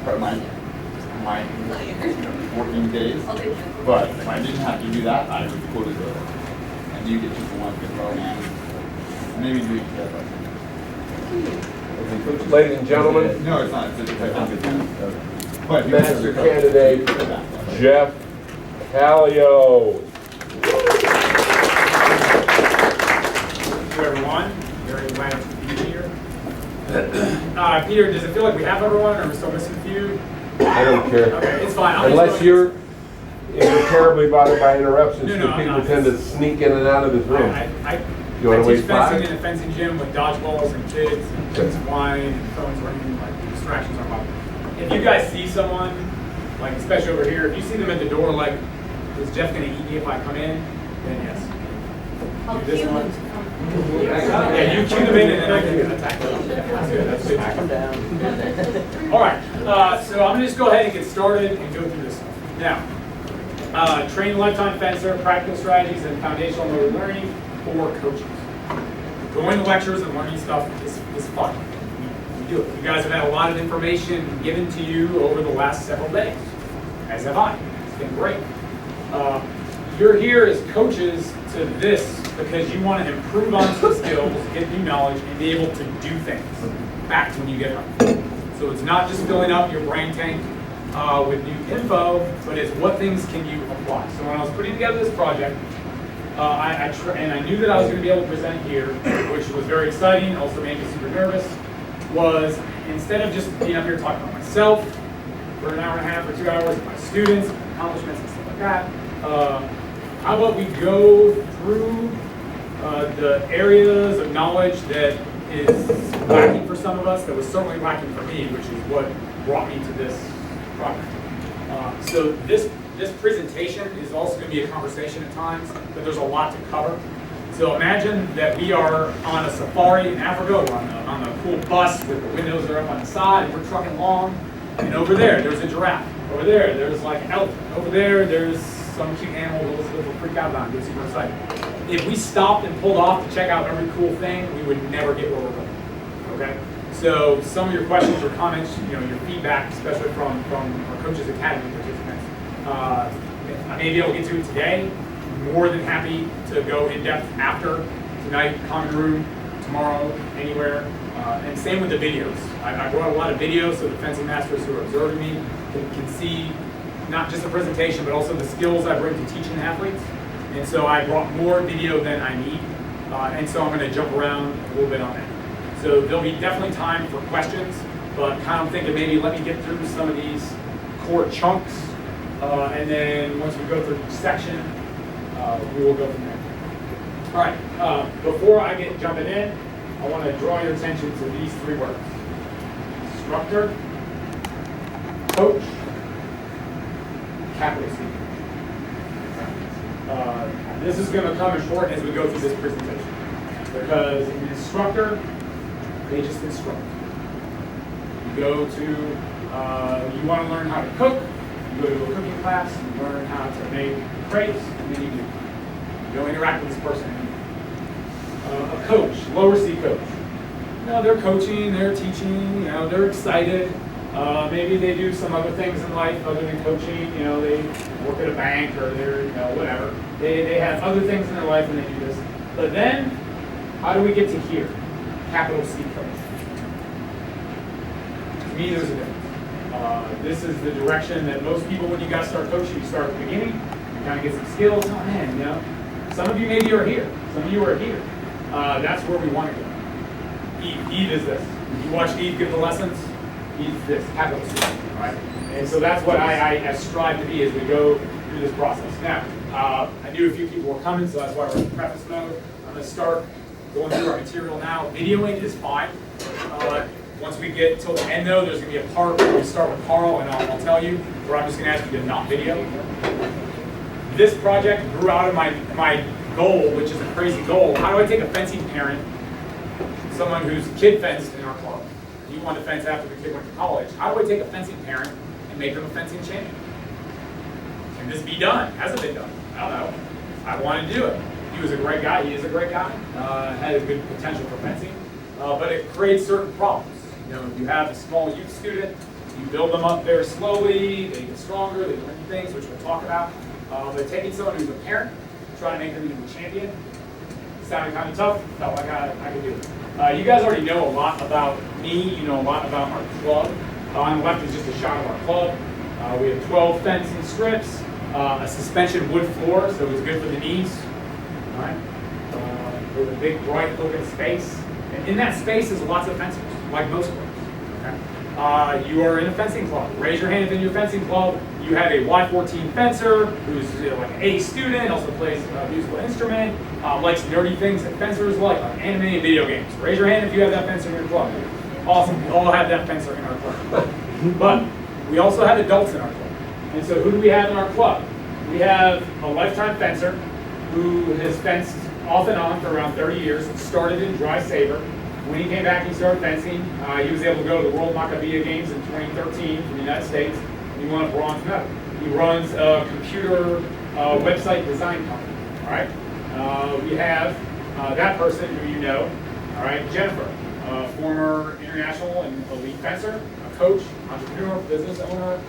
part of my working days. But if I didn't have to do that, I would go to the. And you get just one good row and maybe do it together. Ladies and gentlemen, No, it's not. It's but Master candidate Jeff Kallio. Thank you, everyone. Very glad to be here. Peter, does it feel like we have everyone, or are we still missing a few? I don't care. Okay, it's fine. Unless you're terribly bothered by interruptions, No, because people I'm not. tend to sneak in and out of this room. I You want to teach waste fencing 5? in a fencing gym with dodgeballs and kids and drinks of wine and phones ringing, like distractions are allowed. If you guys see someone, like especially over here, if you see them at the door, like, is Jeff going to eat me if I come in? Then yes. I'll Do this cue one. them to come. Yeah, you cue them in and then I can attack them. That's good. That's good. All right. So I'm going to just go ahead and get started and go through this stuff. Now, train lifetime fencer, practical strategies, and foundational motor learning for coaches. Going to lectures and learning stuff is fun. We do it. You guys have had a lot of information given to you over the last several days, as have I. It's been great. You're here as coaches to this because you want to improve on some skills, get new knowledge, and be able to do things back to when you get home. So it's not just filling up your brain tank with new info, but it's what things can you apply. So when I was putting together this project, and I knew that I was going to be able to present here, which was very exciting, also made me super nervous, was instead of just being up here talking about myself for an hour and a half or 2 hours, my students, accomplishments, and stuff like that, how about we go through the areas of knowledge that is lacking for some of us, that was certainly lacking for me, which is what brought me to this project. So this presentation is also going to be a conversation at times, but there's a lot to cover. So imagine that we are on a safari in Africa, we're on a cool bus with the windows that are up on the side, and we're trucking along, and over there's a giraffe. Over there's like an elephant. Over there's some cute animal that Elizabeth will freak out about and get super excited. If we stopped and pulled off to check out every cool thing, we would never get where we're going, okay? So some of your questions or comments, your feedback, especially from our Coaches Academy participants, I may be able to get to it today. More than happy to go in depth after tonight, common room, tomorrow, anywhere. And same with the videos. I brought a lot of videos so the fencing masters who are observing me can see not just the presentation, but also the skills I bring to teaching athletes. And so I brought more video than I need. And so I'm going to jump around a little bit on that. So there'll be definitely time for questions, but kind of thinking maybe let me get through some of these core chunks. And then once we go through each section, we will go from there. All right, before I get jumping in, I want to draw your attention to these 3 words. Instructor, coach, capital C. This is going to come important as we go through this presentation. Because an instructor, they just instruct. You go to, you want to learn how to cook, you go to a cooking class, you learn how to make crepes, and then you do. You don't interact with this person anymore. A coach, lower C coach. They're coaching, they're teaching, they're excited. Maybe they do some other things in life other than coaching. They work at a bank or they're, whatever. They have other things in their life and they do this. But then, how do we get to here? Capital C coach. To me, there's a difference. This is the direction that most people, when you guys start coaching, you start at the beginning, you kind of get some skills. Oh man, some of you maybe are here. Some of you are here. That's where we want to go. Eve is this. You watch Eve give the lessons. Eve's this, capital C, right? And so that's what I strive to be as we go through this process. Now, I knew a few people were coming, so that's why we're in preface mode. I'm going to start going through our material now. Videoing is fine. Once we get till the end, though, there's going to be a part where we start with Carl, and I'll tell you, where I'm just going to ask you to not video. This project grew out of my goal, which is a crazy goal. How do I take a fencing parent, someone whose kid fenced in our club, you want to fence after the kid went to college, how do I take a fencing parent and make them a fencing champion? Can this be done? Has it been done? I don't know. I wanted to do it. He was a great guy. He is a great guy. Had a good potential for fencing. But it creates certain problems. If you have a small youth student, You build them up very slowly, they get stronger, they learn things, which we'll talk about. But taking someone who's a parent, trying to make them into a champion, sounded kind of tough, felt like I could do it. You guys already know a lot about me, you know a lot about our club. On the left is just a shot of our club. We have 12 fencing strips, a suspension wood floor, so it's good for the knees. All right. With a big, bright, open space. And in that space is lots of fencers, like most clubs. Okay? You are in a fencing club. Raise your hand if in your fencing club you have a Y14 fencer who's like an A student, also plays a musical instrument, likes nerdy things that fencers like anime and video games. Raise your hand if you have that fencer in your club. Awesome, we all have that fencer in our club. But we also have adults in our club. And so who do we have in our club? We have a lifetime fencer who has fenced off and on for around 30 years. Started in dry saber. When he came back, he started fencing. He was able to go to the World Maccabiah Games in 2013 from the United States. He won a bronze medal. He runs a computer website design company. All right. We have that person who you know. All right, Jennifer, former international and elite fencer, a coach, entrepreneur, business owner,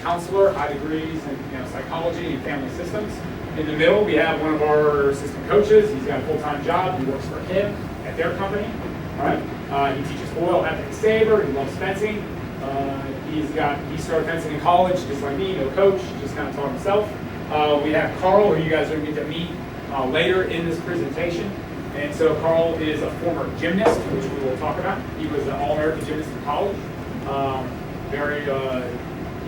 counselor, high degrees in psychology and family systems. In the middle, we have one of our assistant coaches. He's got a full-time job. He works for him at their company. All right. He teaches foil, epic saber. He loves fencing. He started fencing in college, just like me, no coach, just kind of taught himself. We have Carl, who you guys are going to get to meet later in this presentation. And so Carl is a former gymnast, which we will talk about. He was an All-American gymnast in college. He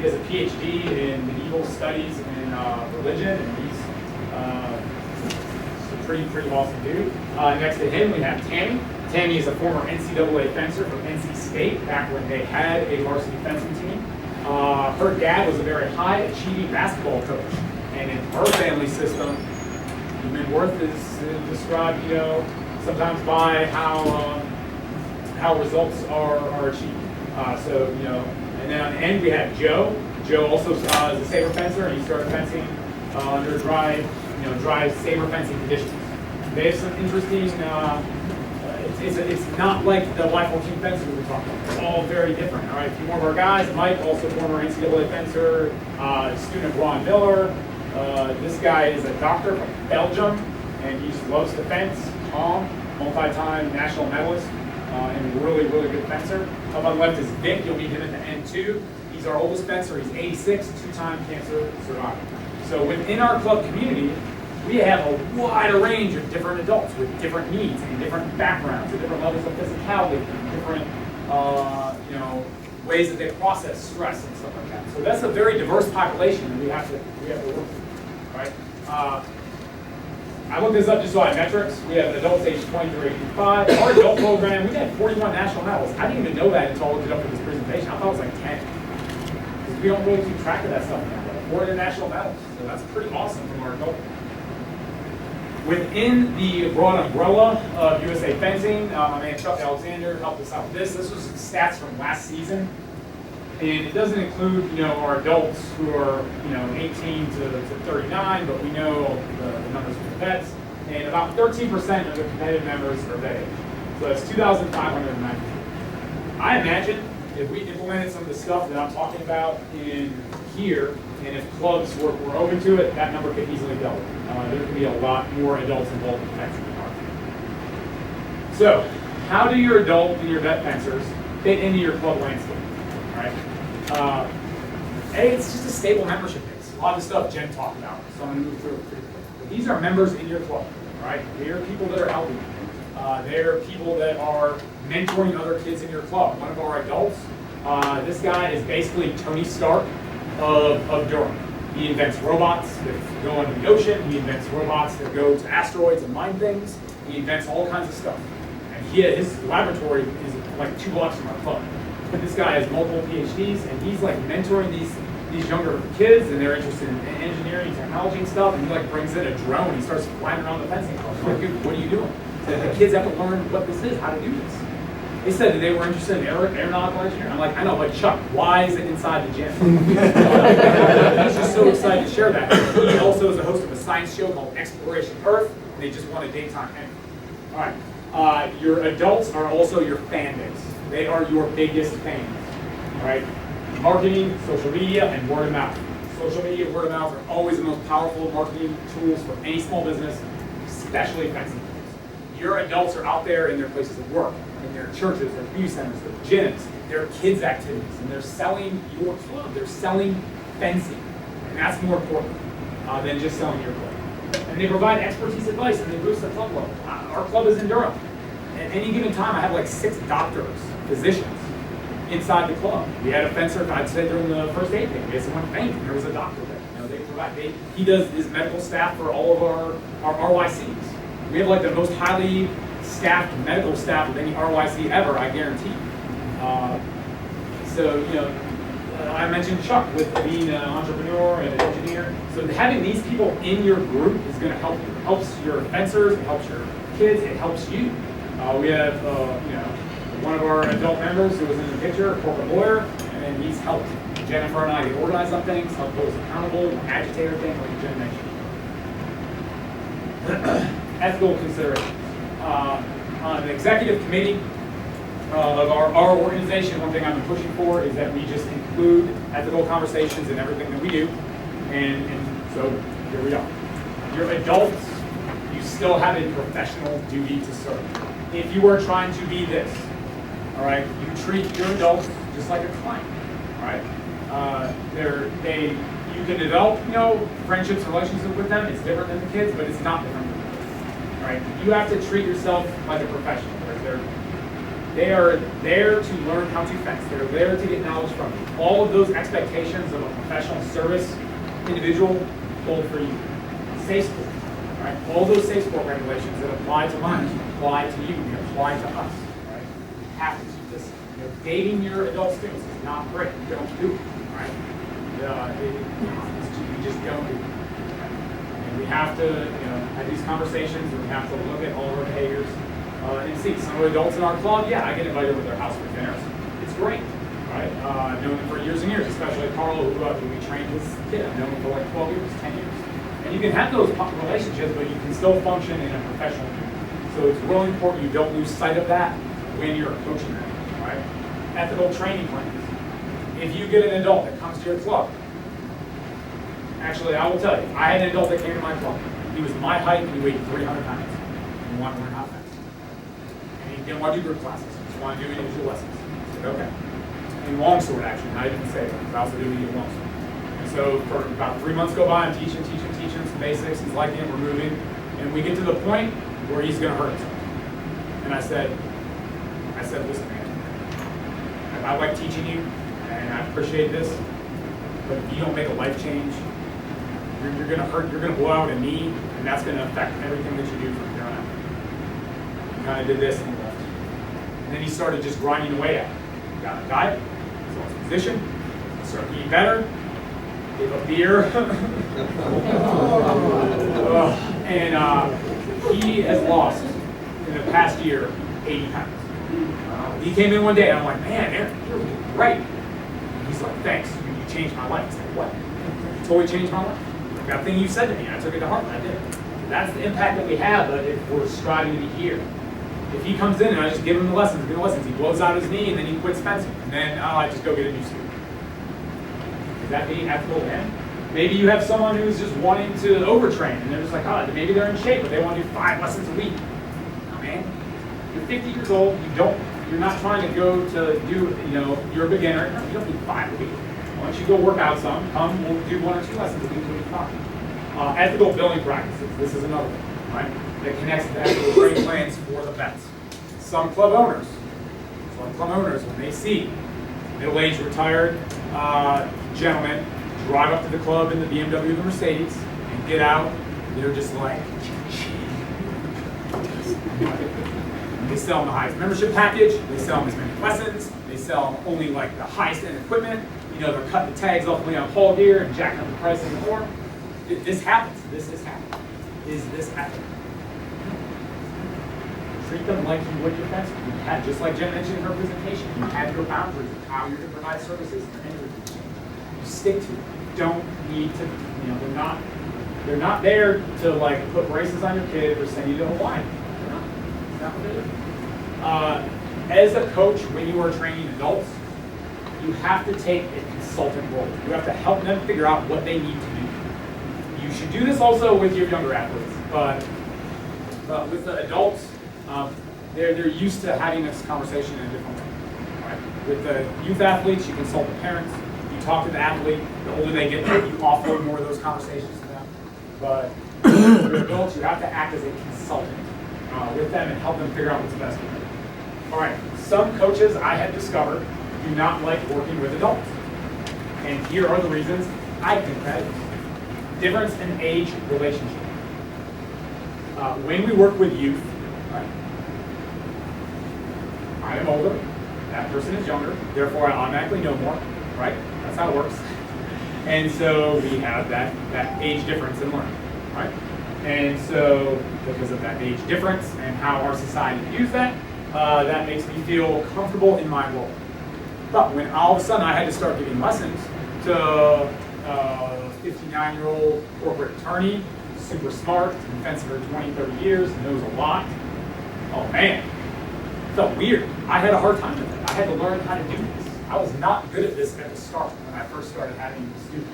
has a PhD in medieval studies in religion, and he's a pretty awesome dude. Next to him, we have Tammy. Tammy is a former NCAA fencer from NC State, back when they had a varsity fencing team. Her dad was a very high-achieving basketball coach, and in her family system, human worth is described, sometimes by how results are achieved. And then on the end we have Joe. Joe also is a saber fencer, and he started fencing under dry saber fencing conditions. They have some interesting. It's not like the Y14 fencer we were talking about. It's all very different. All right, a few more of our guys. Mike, also former NCAA fencer, student of Ron Miller. This guy is a doctor from Belgium, and he just loves to fence. Tom, multi-time national medalist, and really good fencer. Up on the left is Vic. You'll meet him at the end too. He's our oldest fencer. He's 86, two-time cancer survivor. So within our club community, we have a wide range of different adults with different needs and different backgrounds, and different levels of physicality, and different ways that they process stress and stuff like that. So that's a very diverse population that we have to work with, right? I looked this up just so I have metrics. We have adults aged 20 through 85. Our adult program, we had 41 national medals. I didn't even know that until I looked it up for this presentation. I thought it was like 10. Because we don't really keep track of that stuff now. 4 international medals. So that's pretty awesome from our adult. Within the broad umbrella of USA Fencing, my man Chuck Alexander helped us out with this. This was stats from last season. And it doesn't include, our adults who are, 18 to 39, but we know the numbers for the vets. And about 13% of the competitive members are vet age. So that's 2,590. I imagine if we implemented some of the stuff that I'm talking about in here, and if clubs were open to it, that number could easily double. There could be a lot more adults involved in fencing in our field. So, how do your adult and your vet fencers fit into your club landscape? All right. It's just a stable membership base. A lot of the stuff Jen talked about, so I'm going to move through it pretty quick. But these are members in your club, right? They are people that are helping you. They're people that are mentoring other kids in your club. One of our adults, this guy is basically Tony Stark of Durham. He invents robots that go under the ocean. He invents robots that go to asteroids and mine things. He invents all kinds of stuff. And his laboratory is like 2 blocks from our club. This guy has multiple PhDs, and he's like mentoring these younger kids, and they're interested in engineering, technology, and stuff. And he like brings in a drone. He starts flying around the fencing club. I'm like, dude, what are you doing? So the kids have to learn what this is, how to do this. They said that they were interested in aeronautical engineering. I'm like, I know, but Chuck, why is it inside the gym? I was just so excited to share that. He also is the host of a science show called Exploration Earth, and they just won a daytime Emmy. All right. Your adults are also your fan base. They are your biggest fans, right? marketing, social media, and word of mouth. Social media and word of mouth are always the most powerful marketing tools for any small business, especially fencing. Your adults are out there in their places of work, in their churches, their community centers, their gyms, their kids' activities, and they're selling your club. They're selling fencing, and that's more important than just selling your club. And they provide expertise advice, and they boost the club level. Our club is in Durham. At any given time, I have like 6 doctors, physicians, inside the club. We had a fencer, I'd say during the first aid thing, we had someone faint, and there was a doctor there. You know, they provide, he does his medical staff for all of our RYCs. We have like the most highly staffed medical staff of any RYC ever, I guarantee. So, you know, I mentioned Chuck with being an entrepreneur and an engineer. So having these people in your group is going to help you. It helps your fencers, it helps your kids, it helps you. We have, you know, one of our adult members who was in the picture, a corporate lawyer, and then he's helped Jennifer and I get organized on things, help those accountable, agitate everything like Jen mentioned. Ethical considerations. On the executive committee of our organization, one thing I've been pushing for is that we just include ethical conversations in everything that we do. And so here we are. Your adults, you still have a professional duty to serve. If you are trying to be this, all right, you treat your adults just like a client, all right? You can develop, you know, friendships, relationships with them. It's different than the kids, but it's not different than the kids, all right? You have to treat yourself like a professional. They are there to learn how to fence. They're there to get knowledge from you. All of those expectations of a professional service individual hold for you. Safe sport, all right? All those safe sport regulations that apply to minors apply to you. They apply to us, right? You have to keep this. You know, dating your adult students is not great. You don't do it, right? You just don't do it. Right? And we have to, you know, have these conversations, and we have to look at all of our behaviors. And see, some of the adults in our club, yeah, I get invited over to their house for dinners. It's great, right? I've known them for years and years, especially Carlo, who we trained his kid. I've known him for like 12 years, 10 years. And you can have those relationships, but you can still function in a professional way. So it's really important you don't lose sight of that when you're coaching them, right? Ethical training plans. If you get an adult that comes to your club, actually, I will tell you, I had an adult that came to my club. He was my height, and he weighed 300 pounds. He wanted to learn how to fence. He didn't want to do group classes. He just wanted to do individual lessons. I said, okay. And longsword, actually, not even say that, because I also do individual longsword. And so for about 3 months go by, I'm teaching some basics. He's liking it, we're moving. And we get to the point where he's going to hurt himself. And I said, listen, man, I like teaching you, and I appreciate this, but if you don't make a life change, you're going to hurt, you're going to blow out a knee, and that's going to affect everything that you do from here on out. He kind of did this and he left. And then he started just grinding away at it. He got a diet, so his position, started eating better, gave up beer. And he has lost, in the past year, 80 pounds. He came in one day and I'm like, man, Aaron, you're great. And he's like, thanks, you changed my life. I said, what? You totally changed my life. Like that thing you said to me, I took it to heart and I did it. That's the impact that we have if we're striving to be here. If he comes in and I just give him the lessons, he blows out his knee and then he quits fencing. And then I just go get a new student. Is that being ethical then? Maybe you have someone who's just wanting to overtrain and they're just like, oh, maybe they're in shape, but they want to do 5 lessons a week. Oh, man, you're 50 years old, you're not trying to go to do, you're a beginner. No, you don't need 5 a week. Why don't you go work out some, come, we'll do 1 or 2 lessons a week till you're fine. Ethical billing practices, this is another one, right? That connects to ethical training plans for the vets. Some club owners, when they see middle-aged retired gentlemen drive up to the club in the BMW or the Mercedes and get out, they're just like, they sell them the highest membership package, they sell them as many lessons, they sell them only like the highest end equipment, they're cutting the tags off Leon Paul gear and jacking up the price even more. This happens. This is happening. Is this happening? Treat them like you would your fence. You have, just like Jen mentioned in her presentation, you have your boundaries of how you're going to provide services and everything change. You stick to it. You don't need to, they're not there to like put braces on your kid or send you to Hawaii. They're not. It's not what they do. As a coach, when you are training adults, you you have to take a consultant role. You have to help them figure out what they need to do. You should do this also with your younger athletes, but with the adults, they're used to having this conversation in a different way. Right? With the youth athletes, you consult the parents, you talk to the athlete. The older they get, you offload more of those conversations to them. But with adults, you have to act as a consultant with them and help them figure out what's best for them. All right, some coaches I have discovered do not like working with adults. And here are the reasons I think that is. Difference in age relationship. When we work with youth, right, I am older, that person is younger, therefore I automatically know more, right? That's how it works. And so we have that age difference in learning, right? And so because of that age difference and how our society views that, that makes me feel comfortable in my role. But when all of a sudden I had to start giving lessons to a 59-year-old corporate attorney, super smart, been fencing for 20, 30 years, knows a lot, oh man, it felt weird. I had a hard time with it. I had to learn how to do this. I was not good at this at the start when I first started having students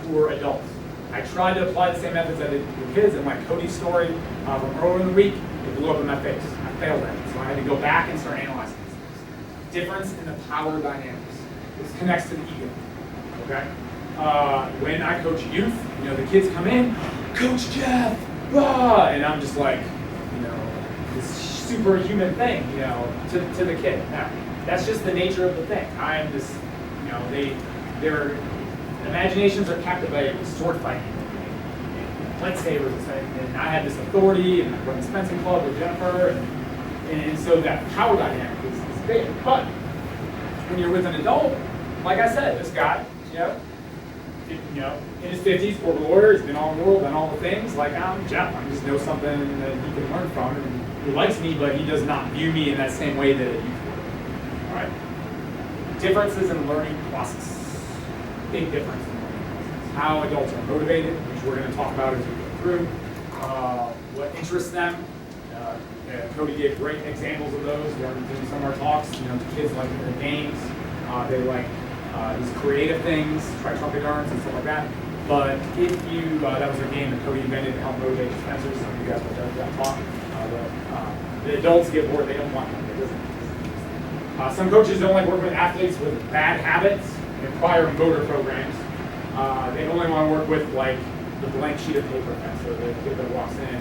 who were adults. I tried to apply the same methods I did with kids, and like Cody's story from earlier in the week, it blew up in my face. I failed at it, so I had to go back and start analyzing these things. Difference in the power dynamics. This connects to the ego, okay? When I coach youth, the kids come in, Coach Jeff, blah, and I'm just like, this superhuman thing, to the kid. Now, that's just the nature of the thing. I'm this, their imaginations are captivated with sword fighting, and lightsabers, and I have this authority, and I run the fencing club with Jennifer, and so that power dynamic is big. But when you're with an adult, like I said, this guy, in his 50s, corporate lawyer, he's been all in the world, done all the things. Like, I'm Jeff. I just know something that he can learn from, and he likes me, but he does not view me in that same way that you would. All right. Differences in learning process. Big difference in learning process. How adults are motivated, which we're going to talk about as we go through. What interests them. Cody gave great examples of those during some of our talks. Kids like the games. They like these creative things, try trumpet arms and stuff like that. But if you, that was a game that Cody invented to help motivate Spencer. Some of you guys will know that talk. The adults get bored. They don't want it. Some coaches don't like working with athletes with bad habits and prior motor programs. They only want to work with like the blank sheet of paper fencer, the kid that walks in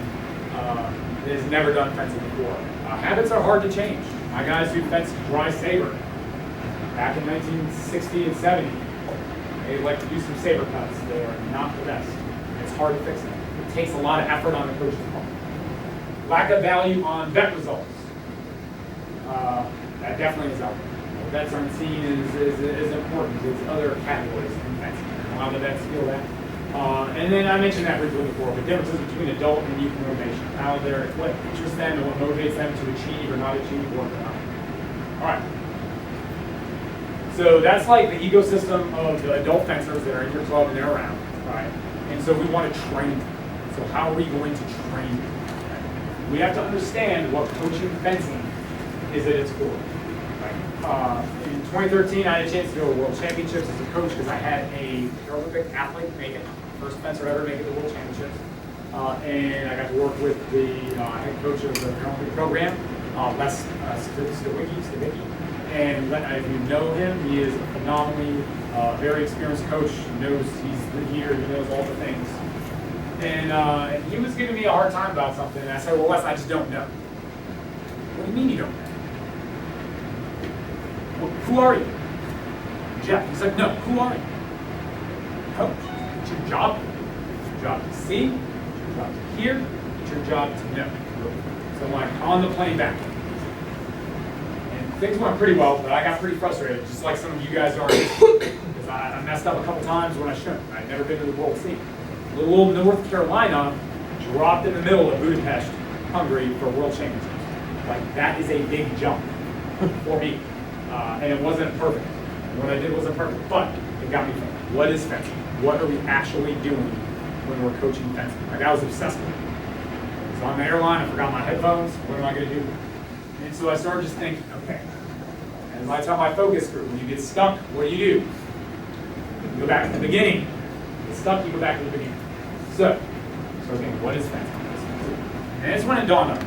that has never done fencing before. Habits are hard to change. My guys who fenced dry saber back in 1960 and 70, they like to do some saber cuts. They are not the best. It's hard to fix them. It takes a lot of effort on the coach's part. Lack of value on vet results. That definitely is out there. Vets aren't seen as important as other categories in fencing. A lot of the vets feel that. And then I mentioned that briefly before, but differences between adult and youth motivation. How what interests them and what motivates them to achieve or not achieve work or not. All right. So that's like the ecosystem of the adult fencers that are in your club and they're around, right? And so we want to train them. So how are we going to train them? We have to understand what coaching fencing is at its core. Right? In 2013, I had a chance to go to World Championships as a coach because I had a Paralympic athlete make it, first fencer ever make it to World Championships. And I got to work with the head coach of the Paralympic program, Les Stawicki. And if you know him, he is a phenomenally very experienced coach. He knows he's the leader. He knows all the things. And he was giving me a hard time about something. And I said, well, Les, I just don't know. What do you mean you don't know? Well, who are you? Jeff. He's like, no, who are you? Coach. It's your job. It's your job to see. It's your job to hear. It's your job to know. So I'm like, on the plane back. And things went pretty well, but I got pretty frustrated, just like some of you guys are. Because I messed up a couple times when I shouldn't. I'd never been to the world scene. Little North Carolina dropped in the middle of Budapest, Hungary for World Championships. Like, that is a big jump for me. And it wasn't perfect. What I did wasn't perfect, but it got me thinking. What is fencing? What are we actually doing when we're coaching fencing? Like, I was obsessed with it. So on the airline, I forgot my headphones. What am I going to do? And so I started just thinking, okay, As I tell my focus group, when you get stuck, what do? You go back to the beginning. Get stuck, you go back to the beginning. So again, what is fencing? And it's when it dawned on me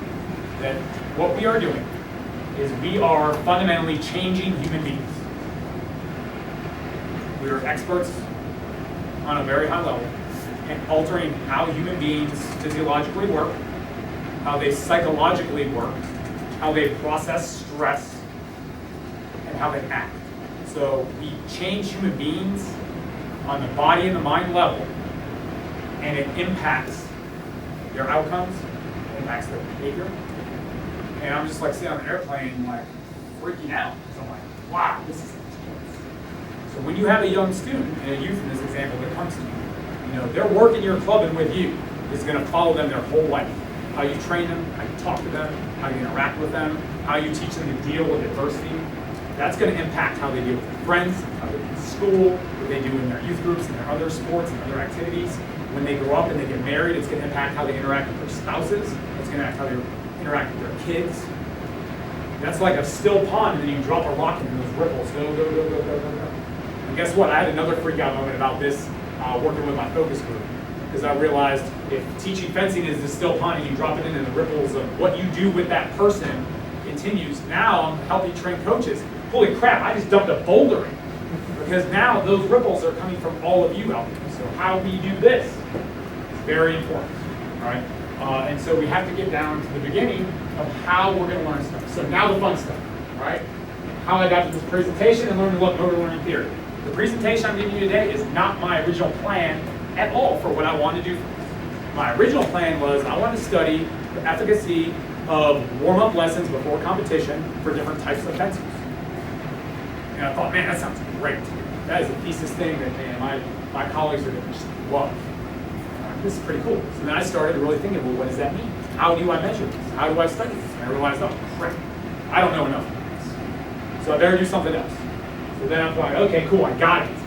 that what we are doing is we are fundamentally changing human beings. We are experts on a very high level in altering how human beings physiologically work, how they psychologically work, how they process stress, and how they act. So we change human beings on the body and the mind level, and it impacts their outcomes, it impacts their behavior. And I'm just like sitting on an airplane, like freaking out. So I'm like, wow, this is intense. So when you have a young student and a youth in this example that comes to you, their work in your club and with you is going to follow them their whole life. How you train them, how you talk to them, how you interact with them, how you teach them to deal with adversity. That's going to impact how they deal with their friends, how they do in school, what they do in their youth groups and their other sports and other activities. When they grow up and they get married, it's going to impact how they interact with their spouses. It's going to impact how they interact with their kids. That's like a still pond, and then you drop a rock into those ripples. Go, go, go, go, go, go, go. And guess what? I had another freak out moment about this working with my focus group, because I realized if teaching fencing is the still pond and you drop it into the ripples of what you do with that person continues, now I'm helping train coaches. Holy crap, I just dumped a boulder in. Because now those ripples are coming from all of you out there. So how we do this is very important, right? And so we have to get down to the beginning of how we're going to learn stuff. So now the fun stuff, right? How I got to this presentation and learn what motor learning theory. The presentation I'm giving you today is not my original plan at all for what I wanted to do. My original plan was I wanted to study the efficacy of warm-up lessons before competition for different types of fencers. And I thought, man, that sounds great. That is a thesis thing that, man, my colleagues are going to just love. This is pretty cool. So then I started really thinking, well, what does that mean? How do I measure this? How do I study this? And I realized, oh, crap, I don't know enough about this. So I better do something else. So then I'm like, okay, cool, I got it.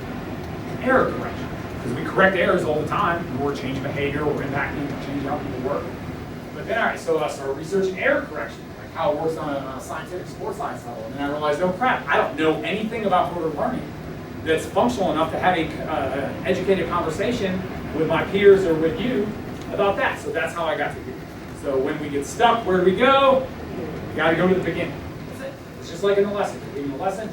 Error correction. Because we correct errors all the time. We're changing behavior, we're impacting, we're changing how people work. But then, all right, so I started researching error correction, like how it works on a scientific sports science level. And then I realized, oh, crap, I don't know anything about motor learning that's functional enough to have an educated conversation with my peers or with you about that. So that's how I got to here. So when we get stuck, where do we go? We got to go to the beginning. That's it. It's just like in the lesson. In the lesson,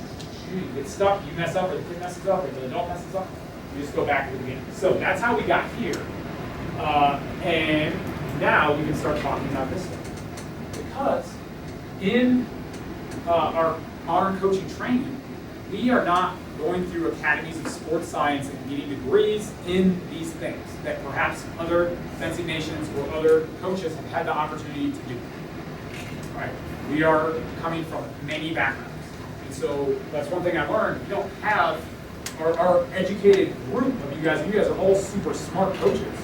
you get stuck, you mess up, or the kid messes up, or the adult messes up, you just go back to the beginning. So that's how we got here. And now we can start talking about this stuff. Because in our modern coaching training, we are not going through academies of sports science and getting degrees in these things that perhaps other fencing nations or other coaches have had the opportunity to do. Right? We are coming from many backgrounds. And so that's one thing I learned. We don't have our educated group of you guys are all super smart coaches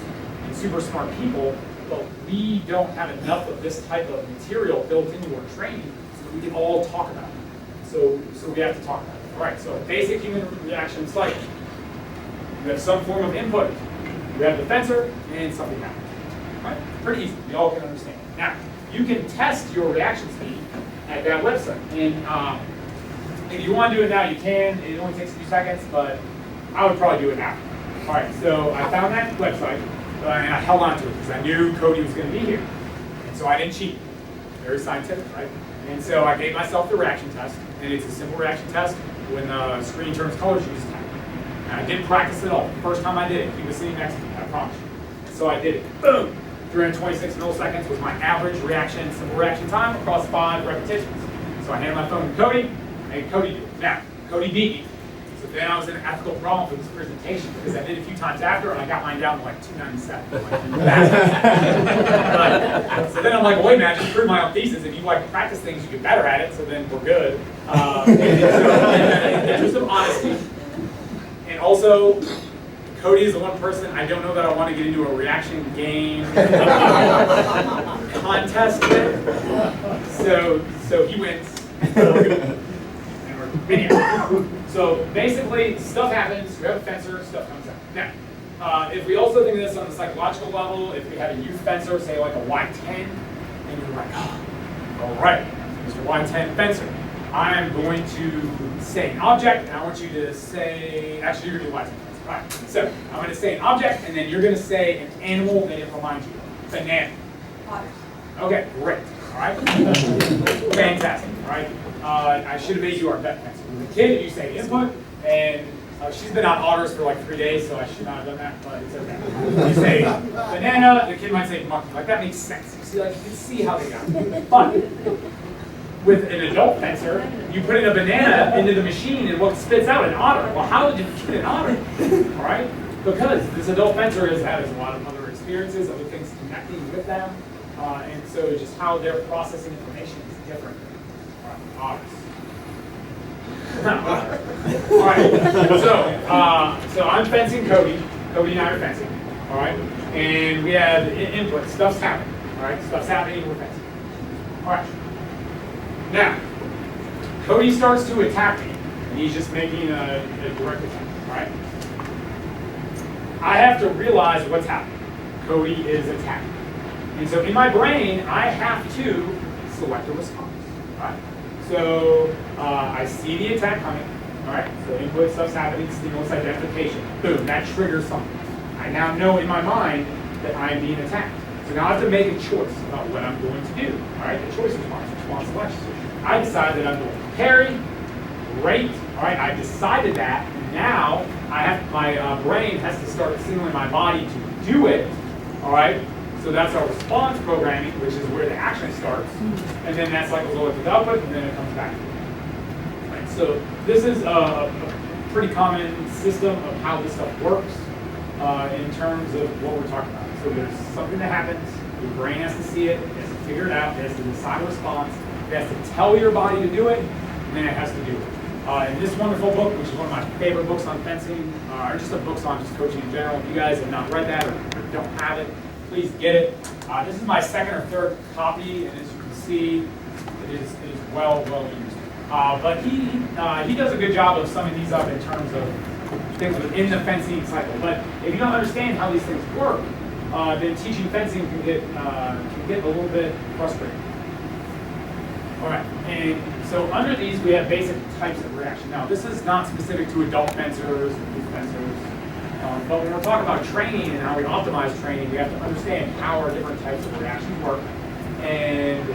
and super smart people, but we don't have enough of this type of material built into our training so that we can all talk about it. So we have to talk about it. All right, so basic human reaction cycle. You have some form of input. You have the fencer, and something happens. Right? Pretty easy. We all can understand. Now, you can test your reaction speed at that website. And if you want to do it now, you can. It only takes a few seconds, but I would probably do it now. All right, so I found that website, and I held on to it because I knew Cody was going to be here. And so I didn't cheat. Very scientific, right? And so I gave myself the reaction test, and it's a simple reaction test. When the screen turns colors, you just type. And I didn't practice at all. The first time I did it, he was sitting next to me, I promise you. So I did it. Boom! 326 milliseconds was my average reaction, simple reaction time across 5 repetitions. So I handed my phone to Cody, and Cody did it. Now, Cody beat me. So then I was in an ethical problem for this presentation because I did it a few times after, and I got mine down to like 297. So then I'm like, well, wait a minute, I just proved my own thesis. If you like to practice things, you get better at it, so then we're good. There's some honesty. And also, Cody is the one person I don't know that I want to get into a reaction game contest with. So he wins. And we're video. So basically, stuff happens, we have a fencer, stuff comes out. Now, if we also think of this on the psychological level, if we have a youth fencer, say like a Y10, and you're like, oh, all right, Mr. Y10 fencer, I am going to say an object, and I want you to say, actually you're going to do lots of things. All right, so I'm going to say an object, and then you're going to say an animal that it reminds you of. Banana. Otter. Okay, great. All right. Fantastic. All right. I should have made you our vet pencil. As a kid, you say input, and she's been on otters for like 3 days, so I should not have done that, but it's okay. You say banana, the kid might say monkey. Like that makes sense. You see, like you can see how they got it. But with an adult fencer, you put in a banana into the machine, and what spits out an otter. Well, how did you get an otter? All right. Because this adult fencer has a lot of other experiences, other things connecting with them. And so just how they're processing information is different from ours. All right, so I'm fencing Cody. Cody and I are fencing, all right? And we have input, stuff's happening, all right? Stuff's happening, we're fencing. All right. Now, Cody starts to attack me, and he's just making a direct attack, all right? I have to realize what's happening. Cody is attacking. And so in my brain, I have to select a response, right? So I see the attack coming, all right? So input, stuff's happening, stimulus identification. Boom, that triggers something. I now know in my mind that I'm being attacked. So now I have to make a choice about what I'm going to do, all right? The choice response selection. I decide that I'm going to parry, great, all right? I decided that, and now my brain has to start signaling my body to do it, all right? So that's our response programming, which is where the action starts, and then that cycles over to the output, and then it comes back. Right, so this is a pretty common system of how this stuff works in terms of what we're talking about. So there's something that happens, your brain has to see it, it has to figure it out, it has to decide a response, it has to tell your body to do it, and then it has to do it. In this wonderful book, which is one of my favorite books on fencing, or just books on just coaching in general, if you guys have not read that or don't have it, please get it. This is my second or third copy, and as you can see, it is well used. But he does a good job of summing these up in terms of things within the fencing cycle. But if you don't understand how these things work, then teaching fencing can get a little bit frustrating. All right, and so under these we have basic types of reaction. Now this is not specific to adult fencers and youth fencers. But when we're talking about training and how we optimize training, we have to understand how our different types of reactions work. And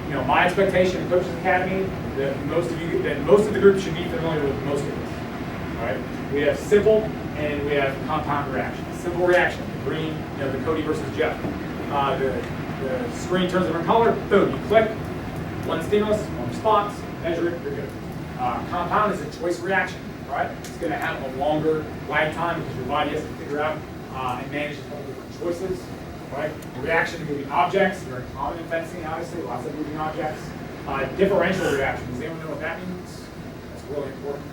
you know, my expectation in Coaches Academy that most of the group should be familiar with most of this. All right, we have simple and we have compound reaction. Simple reaction, the green, you know, the Cody versus Jeff. The screen turns a different color. Boom, you click. One stimulus, one response. Measure it. You're good. Compound is a choice reaction. Right? It's going to have a longer lag time because your body has to figure out and manage a couple different choices. Right? Reaction to moving objects, very common in fencing, obviously, lots of moving objects. Differential reaction. Does anyone know what that means? That's really important.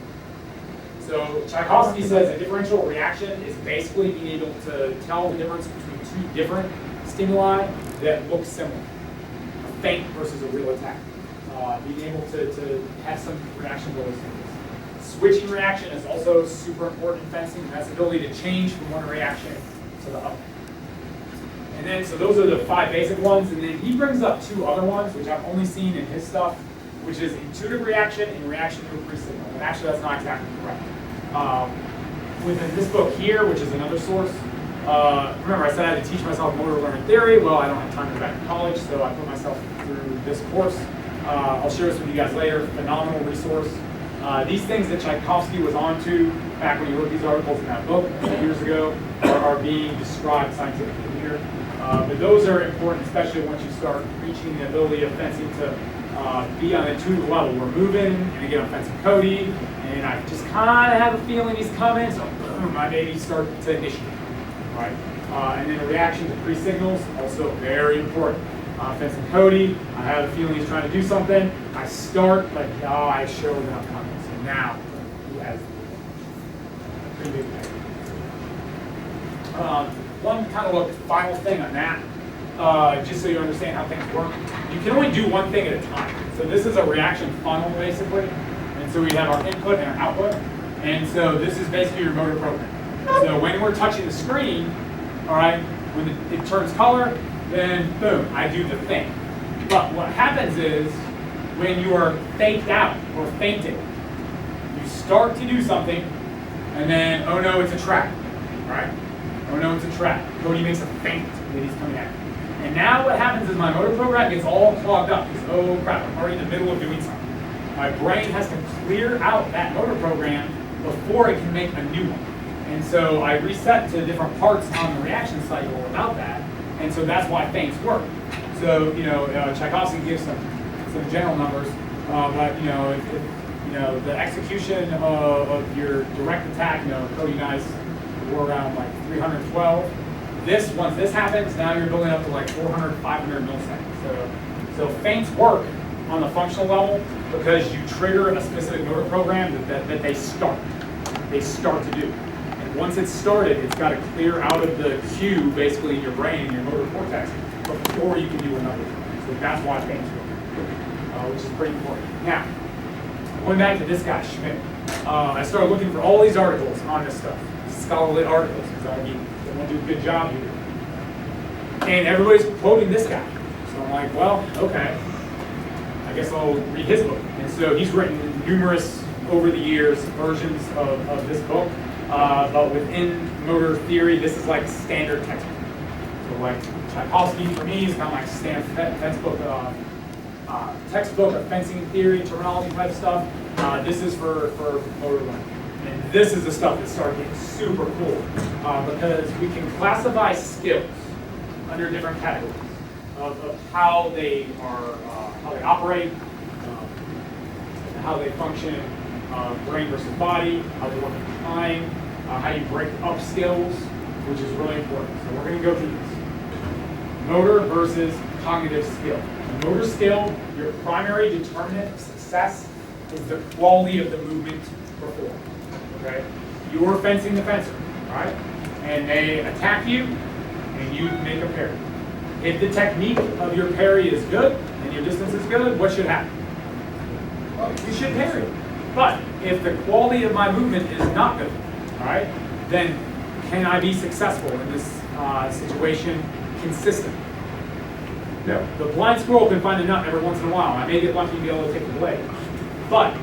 So Tchaikovsky says a differential reaction is basically being able to tell the difference between two different stimuli that look similar. A feint versus a real attack. Being able to have some reaction to those things. Switching reaction is also super important in fencing, and that's the ability to change from one reaction to the other. And then, so those are the 5 basic ones, and then he brings up 2 other ones, which I've only seen in his stuff, which is intuitive reaction and reaction to a pre-signal. And actually, that's not exactly correct. Within this book here, which is another source, remember I said I had to teach myself motor learning theory. Well, I don't have time to go back to college, so I put myself through this course. I'll share this with you guys later. Phenomenal resource. These things that Tchaikovsky was onto back when he wrote these articles in that book years ago are being described scientifically here. But those are important, especially once you start reaching the ability of fencing to be on an intuitive level. We're moving, and again, I'm fencing Cody, and I just kind of have a feeling he's coming, so boom, I maybe start to initiate. Right? And then a reaction to pre-signals, also very important. Fencing Cody, I have a feeling he's trying to do something. I start like, oh, I show that I'm coming. So now he has pretty big thing. One kind of final thing on that, just so you understand how things work. You can only do one thing at a time. So this is a reaction funnel basically. And so we have our input and our output. And so this is basically your motor program. So when we're touching the screen, all right, when it turns color, then boom, I do the thing. But what happens is when you are faked out or fainting. You start to do something, and then, oh no, it's a trap, right? Oh no, it's a trap. Cody makes a feint that he's coming at. And now what happens is my motor program gets all clogged up. Because, oh crap, I'm already in the middle of doing something. My brain has to clear out that motor program before it can make a new one. And so I reset to different parts on the reaction cycle about that. And so that's why feints work. So, Tchaikovsky gives some general numbers, but, if the execution of your direct attack, Cody and I were around like 312. Once this happens, now you're building up to like 400, 500 milliseconds. So feints work on the functional level because you trigger a specific motor program that they start to do. And once it's started, it's got to clear out of the queue, basically in your brain, in your motor cortex, before you can do another one. So that's why feints work, which is pretty important. Now, going back to this guy, Schmidt, I started looking for all these articles on this stuff, scholarly articles, because I want to do a good job here. And everybody's quoting this guy. So I'm like, well, okay, I guess I'll read his book. And so he's written numerous, over the years, versions of this book. But within motor theory, this is like standard textbook. So like Tchaikovsky for me is kind of like standard textbook of fencing theory, terminology type stuff. This is for motor learning. And this is the stuff that started getting super cool because we can classify skills under different categories of how they are, how they operate, how they function, brain versus body, how they work in time, how you break up skills, which is really important. So we're going to go through this. Motor versus cognitive skill. Motor skill, your primary determinant of success is the quality of the movement performed. Okay? You're fencing the fencer, right? And they attack you, and you make a parry. If the technique of your parry is good, and your distance is good, what should happen? Well, you should parry. But if the quality of my movement is not good, all right, then can I be successful in this situation consistently? No. The blind squirrel can find a nut every once in a while. I may get lucky to be able to take the blade. But,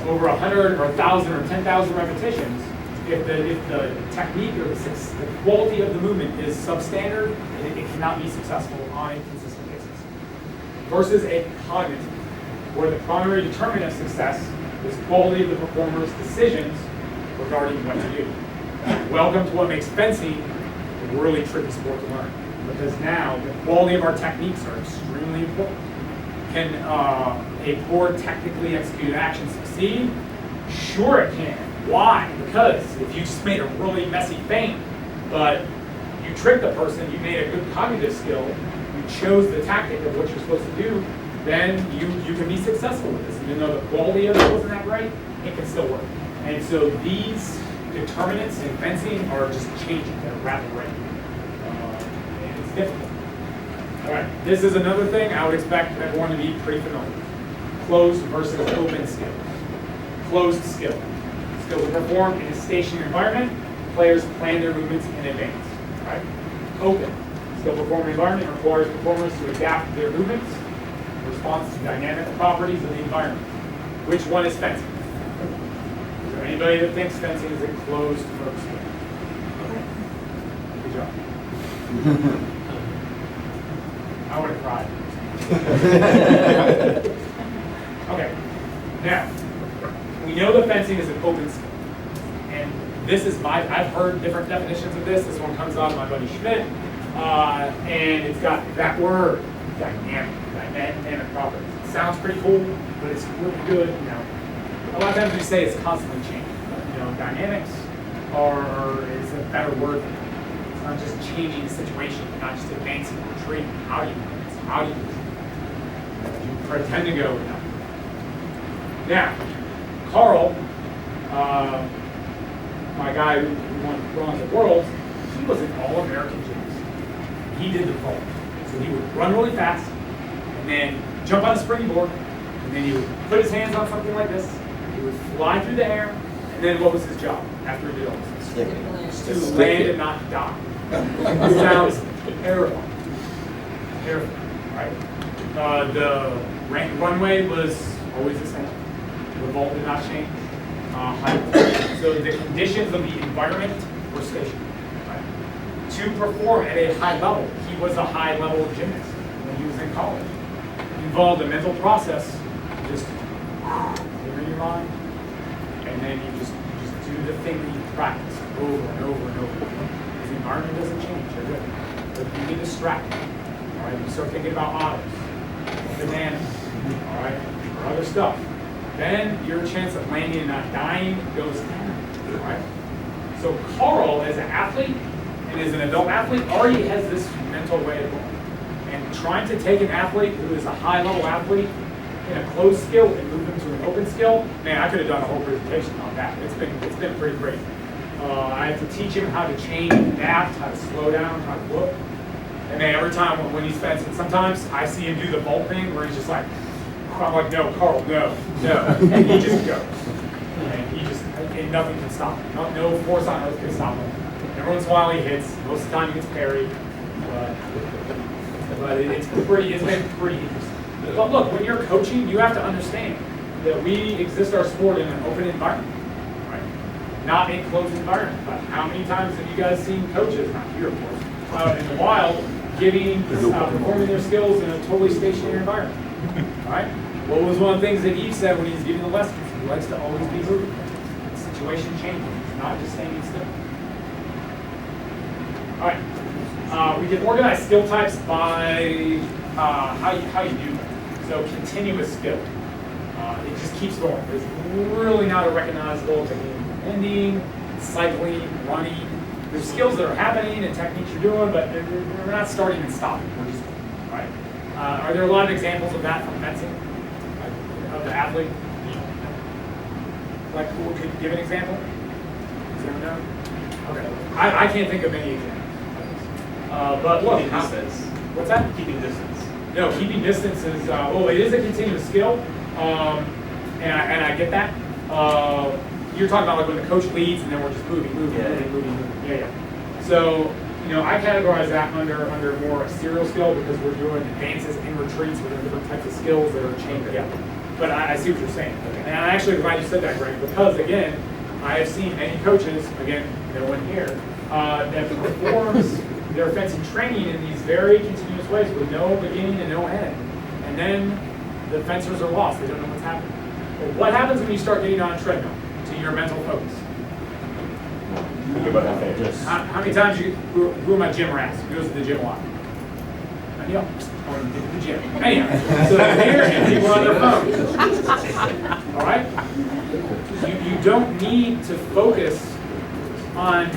over 100 or 1,000 or 10,000 repetitions, if the technique or the quality of the movement is substandard, it cannot be successful on a consistent basis. Versus a cognitive, where the primary determinant of success is quality of the performer's decisions regarding what to do. Welcome to what makes fencing a really tricky sport to learn. Because now the quality of our techniques are extremely important. Can a poor technically executed action succeed? Sure it can. Why? Because if you just made a really messy feint, but you tricked the person, you made a good cognitive skill, you chose the tactic of what you're supposed to do, then you can be successful with this. Even though the quality of it wasn't that great, it can still work. And so these determinants in fencing are just changing at a rapid rate. And it's difficult. All right, this is another thing I would expect everyone to be pretty familiar with. Closed versus open skills. Closed skill. Skills are performed in a stationary environment. Players plan their movements in advance. Right? Open. Skill performing environment requires performers to adapt their movements in response to dynamic properties of the environment. Which one is fencing? Is there anybody that thinks fencing is a closed motor skill? Good job. I would have cried. Okay. Now, we know that fencing is an open skill. And this is I've heard different definitions of this. This one comes out of my buddy Schmidt. And it's got that word, dynamic properties. It sounds pretty cool, but it's really good. A lot of times we say it's constantly changing. But, dynamics is a better word than that. It's not just changing the situation, not just advancing or retreating. How do you advance? How do you pretend to go? No. Now, Carl, my guy who won bronze at Worlds, he was an all-American gymnast. He did the vault. So he would run really fast, and then jump on a springboard, and then he would put his hands on something like this. He would fly through the air, and then what was his job after he did all this? To land and not die. It sounds terrifying. Terrifying, right? The runway was always the same. The vault did not change. Height. So the conditions of the environment were stationary. Right? To perform at a high level, he was a high level gymnast when he was in college. It involved a mental process, just clear your mind, and then you just do the thing that you practice over and over and over. Because the environment doesn't change, you're good. But you get distracted. All right, you start thinking about otters, bananas, all right, or other stuff. Then your chance of landing and not dying goes down, all right? So Carl, as an athlete and as an adult athlete, already has this mental way of going. And trying to take an athlete who is a high-level athlete in a closed skill and move them to an open skill, man, I could have done a whole presentation on that. It's been pretty crazy. I had to teach him how to change, adapt, how to slow down, how to look. And then every time when he's fencing, sometimes I see him do the vault thing where he's just like, I'm like, no, Carl, no. And he just goes. And nothing can stop him. No force on earth can stop him. Every once in a while he hits. Most of the time he gets parried. But it's been pretty interesting. But look, when you're coaching, you have to understand that we exist our sport in an open environment. Right? Not a closed environment. But how many times have you guys seen coaches, not here of course, out in the wild, performing their skills in a totally stationary environment? All right? What was one of the things that Eve said when he's giving the lessons? He likes to always be moving. The situation changes. He's not just standing still. All right. We can organize skill types by how you do them. So continuous skill. It just keeps going. There's really not a recognizable beginning, ending, cycling, running. There's skills that are happening and techniques you're doing, but we're not starting and stopping. We're just going. All right. Are there a lot of examples of that from fencing? Of the athlete? Like, who could give an example? Does anyone know? Okay. I can't think of any examples. But look. Keeping distance. What's that? Keeping distance. No, keeping distance is, well, it is a continuous skill. And I get that. You're talking about like when the coach leads and then we're just moving. Yeah. So, I categorize that under more a serial skill because we're doing advances and retreats with different types of skills that are chained together. But I see what you're saying. And I'm actually glad you said that, Greg, because again, I have seen many coaches, again, no one here, that performs their fencing training in these very continuous ways with no beginning and no end. And then the fencers are lost. They don't know what's happening. But what happens when you start getting on a treadmill to your mental focus? How many times who are my gym rats? Who goes to the gym a lot? I want to get to the gym. Anyhow, so they're here and people are on their phones. All right? You don't need to focus on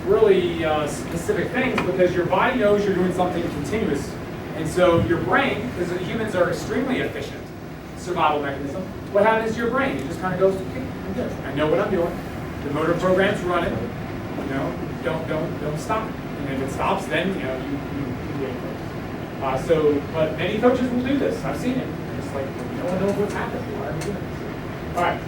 really specific things because your body knows you're doing something continuous. And so your brain, because humans are extremely efficient survival mechanism, what happens to your brain? It just kind of goes, okay, I'm good. I know what I'm doing. The motor program's running. Don't stop. And if it stops, then you get close. But many coaches will do this. I've seen it. It's like no one knows what's happening. Why are we doing this? All right,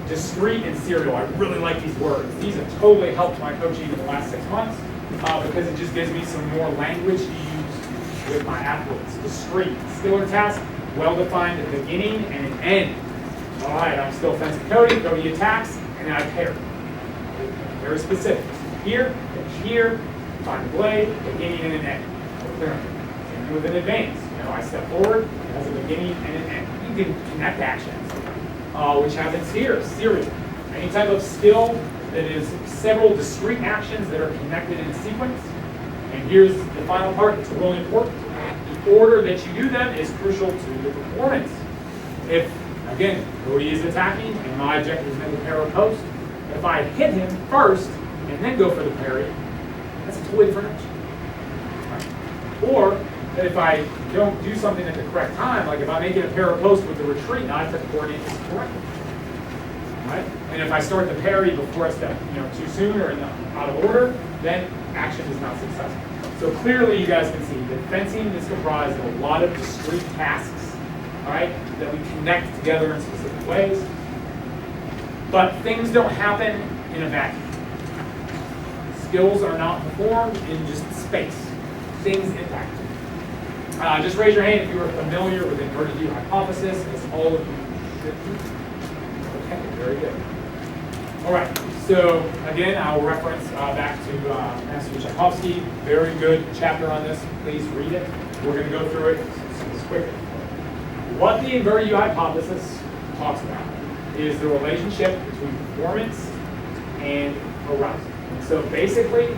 discrete and serial. I really like these words. These have totally helped my coaching in the last 6 months because it just gives me some more language to use with my athletes. Discrete, skill or task, well-defined at the beginning and an end. All right, I'm still fencing Cody. Cody attacks, and then I pair. Very specific. Here, find the blade, beginning and an end. Clear. And with an advance, I step forward, it has a beginning and an end. You can connect actions, which happens here, serial. Any type of skill that is several discrete actions that are connected in a sequence. And here's the final part, it's really important. The order that you do them is crucial to the performance. If, again, Cody is attacking and my objective is to make a parry post, if I hit him first and then go for the parry, that's a totally different action. Right. Or if I don't do something at the correct time, like if I'm making a parry post with the retreat, now I have to coordinate this correctly. Right? And if I start the parry before I step too soon or out of order, then action is not successful. So clearly you guys can see that fencing is comprised of a lot of discrete tasks, all right, that we connect together in specific ways. But things don't happen in a vacuum. Skills are not performed in just space. Things impact it. Just raise your hand if you are familiar with inverted U hypothesis, as all of you should be. Okay, very good. All right, so again, I'll reference back to Master Tchaikovsky. Very good chapter on this. Please read it. We're going to go through it quickly. What the inverted U hypothesis talks about is the relationship between performance and arousal. And so basically,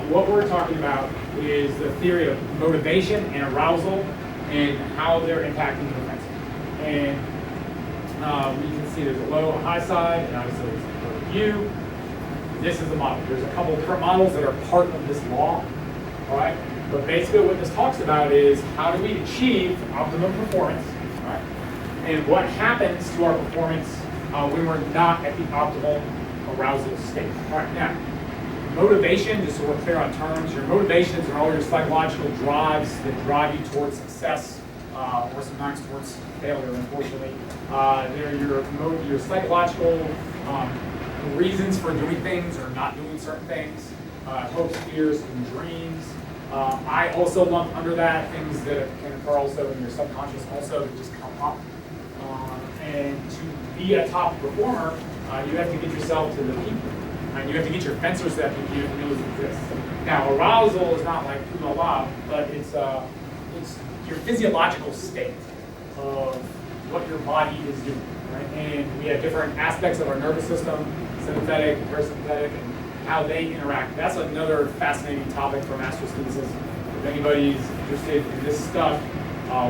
what we're talking about is the theory of motivation and arousal and how they're impacting the defense. And you can see there's a low, a high side, and obviously there's a U. This is the model. There's a couple of different models that are part of this law. All right? But basically what this talks about is how do we achieve optimum performance, all right? And what happens to our performance when we're not at the optimal arousal state. All right, now, motivation, just so we're clear on terms, your motivations are all your psychological drives that drive you towards success or sometimes towards failure, unfortunately. They're your psychological reasons for doing things or not doing certain things, hopes, fears, and dreams. I also lump under that things that can occur also in your subconscious also that just come up. And to be a top performer, you have to get yourself to the peak. And you have to get your fencers to that peak. You have to know it exists. Now, arousal is not like la la, but it's your physiological state of what your body is doing. Right? And we have different aspects of our nervous system, sympathetic and parasympathetic, and how they interact. That's another fascinating topic for master's thesis. If anybody's interested in this stuff,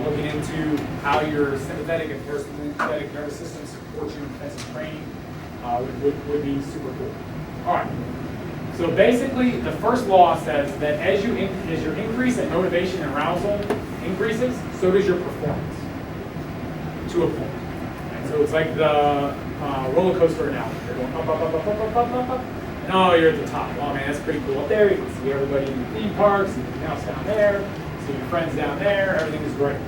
looking into how your sympathetic and parasympathetic nervous system supports you in defensive training would be super cool. All right. So basically, the first law says that as your increase in motivation and arousal increases, so does your performance to a point. And so it's like the roller coaster analogy. You're going up, up, up, up, up, up, up, up, up. And oh, you're at the top. Oh man, that's pretty cool up there. You can see everybody in the theme parks, and your house down there, see your friends down there. Everything is great.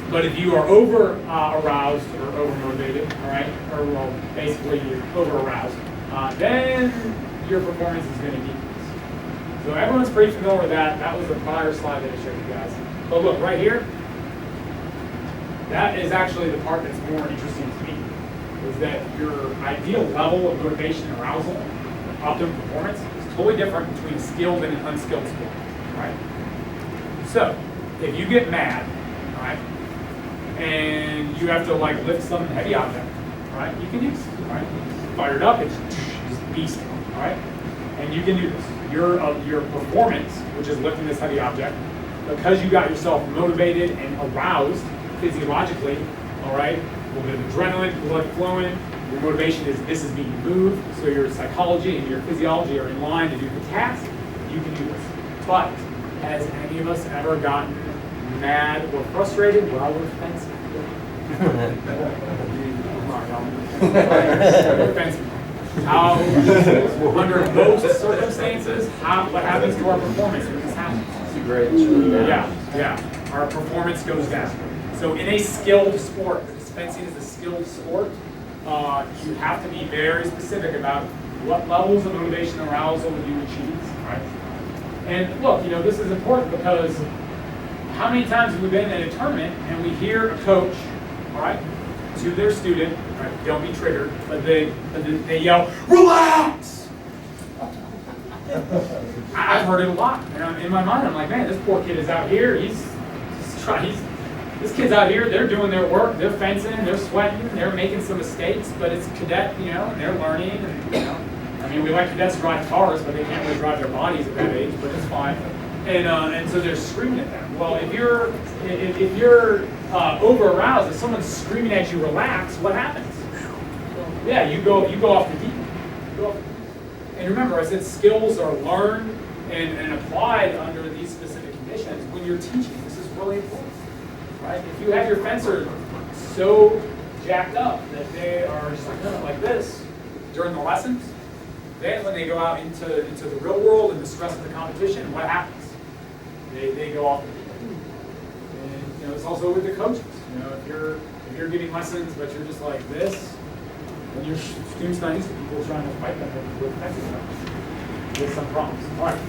But if you are over aroused or over motivated, all right, or well, basically you're over aroused, then your performance is going to decrease. So everyone's pretty familiar with that. That was the prior slide that I showed you guys. But look, right here, that is actually the part that's more interesting to me, is that your ideal level of motivation and arousal, optimum performance, is totally different between skilled and unskilled sport, right? So, if you get mad, all right, and you have to like lift some heavy object, all right, you can use it, all right? Fired up, it's just beast, all right? And you can do this. Your performance, which is lifting this heavy object, because you got yourself motivated and aroused physiologically, all right, a little bit of adrenaline, blood flowing, your motivation is this is being moved, so your psychology and your physiology are in line to do the task, you can do this. But has any of us ever gotten mad or frustrated while we're fencing? How, under most circumstances, what happens to our performance when this happens? It's a great. Yeah, our performance goes down. So in a skilled sport, because fencing is a skilled sport, you have to be very specific about what levels of motivation and arousal you achieve, right? And look, this is important because how many times have we been in a tournament and we hear a coach, all right, to their student, right, don't be triggered, but they yell, relax! I've heard it a lot. And in my mind, I'm like, man, this poor kid is out here, this kid's out here, they're doing their work, they're fencing, they're sweating, they're making some mistakes, but it's cadet, and they're learning, and, I mean, we like cadets to drive cars, but they can't really drive their bodies at that age, but it's fine. And so they're screaming at them. Well, if you're over aroused, if someone's screaming at you, relax, what happens? Yeah, you go off the deep end. And remember, I said skills are learned and applied under these specific conditions when you're teaching. This is really important, right? If you have your fencer so jacked up that they are just like this during the lessons, then when they go out into the real world and the stress of the competition, what happens? They go off the deep end. And it's also with the coaches. If you're giving lessons but you're just like this, then your students not used to people trying to fight them with fencing with some problems. All right.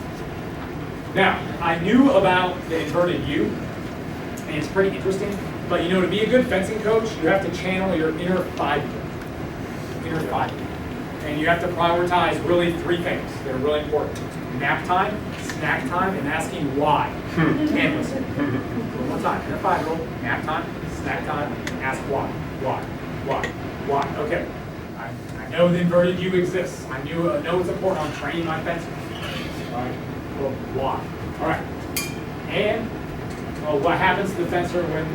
Now, I knew about the inverted U, and it's pretty interesting, but you know, to be a good fencing coach, you have to channel your inner 5-year. Inner 5-year. And you have to prioritize really 3 things that are really important. Nap time, snack time, and asking why. And listen. One more time, inner 5-year-old, nap time, snack time, ask why. Why? Okay. I know the inverted U exists. I know it's important on training my fencers. Right? Well, why? All right. And what happens to the fencer when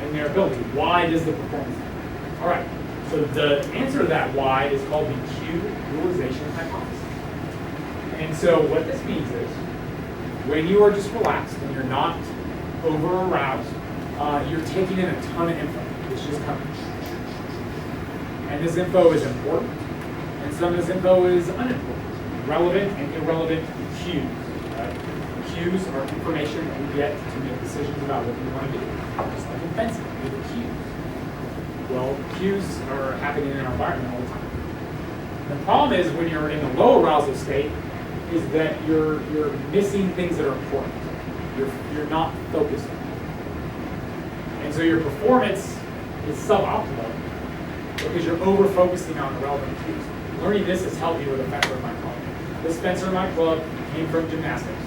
in their ability? Why does the performance happen? All right. So the answer to that why is called the cue utilization hypothesis. And so what this means is when you are just relaxed and you're not over aroused, you're taking in a ton of info. It's just coming. And this info is important, and some of this info is unimportant, relevant and irrelevant cues. Cues are information that we get to make decisions about what we want to do. Just like in fencing, we have cues. Well, cues are happening in our environment all the time. The problem is when you're in the low arousal state, is that you're missing things that are important. You're not focused on it. And so your performance is suboptimal because you're over-focusing on the relevant cues. Learning this has helped me with a fencer in my club. This fencer in my club came from gymnastics.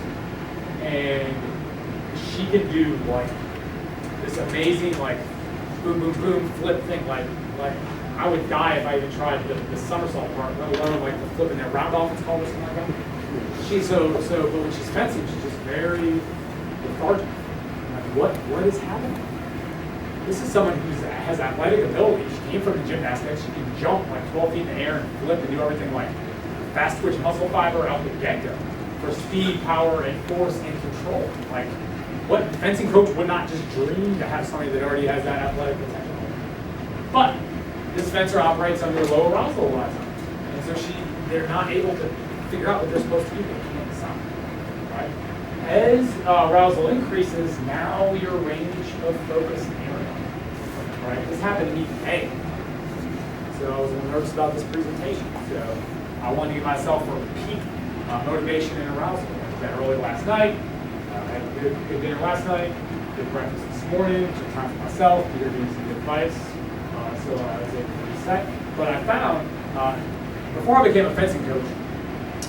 And she could do like this amazing like boom, boom, boom, flip thing. Like I would die if I even tried the somersault part, let alone like the flip in there. Round off, it's called, or something like that. But when she's fencing, she's just very lethargic. Like, what is happening? This is someone who has athletic ability. She came from the gymnastics. She can jump like 12 feet in the air and flip and do everything like fast twitch muscle fiber out the get-go for speed, power, and force and control. Like, what fencing coach would not just dream to have somebody that already has that athletic potential? But this fencer operates under low arousal a lot of times. And so they're not able to figure out what they're supposed to do. They can't decide. Right? As arousal increases, now your range of focus narrows. Right? This happened to me today. So I was a little nervous about this presentation. So I wanted to give myself a peak motivation and arousal. I did that early last night. I had a good dinner last night. Good breakfast this morning. Took time for myself. Peter gave me some good advice. So I was able to reset. But I found, before I became a fencing coach,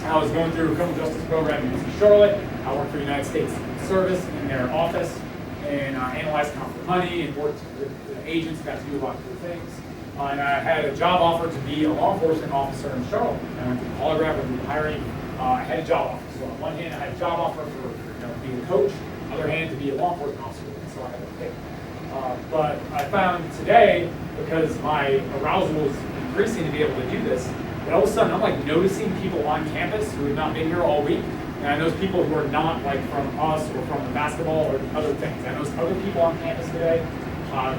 I was going through a criminal justice program in Charlotte. I worked for the United States Service in their office and analyzed conflict money and worked with the agents, got to do a lot of cool things. And I had a job offer to be a law enforcement officer in Charlotte. I went to the polygraph and hiring. I had a job offer. So on one hand, I had a job offer for being a coach. On the other hand, to be a law enforcement officer. So I had to pick. But I found today, because my arousal was increasing to be able to do this, that all of a sudden I'm like noticing people on campus who have not been here all week. And I notice people who are not like from us or from the basketball or other things. I noticed other people on campus today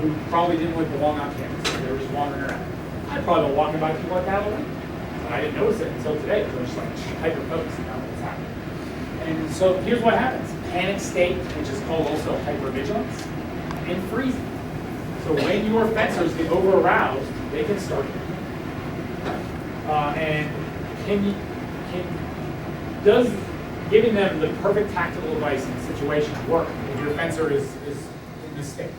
who probably didn't really belong on campus. They were just wandering around. I'd probably been walking by people like that all week. I didn't notice it until today. They were just like hyper-focused on what's happening. And so here's what happens. Panic state, which is called also hypervigilance, and freezing. So when your fencers get over-aroused, they can start and does giving them the perfect tactical advice in the situation work if your fencer is in this state?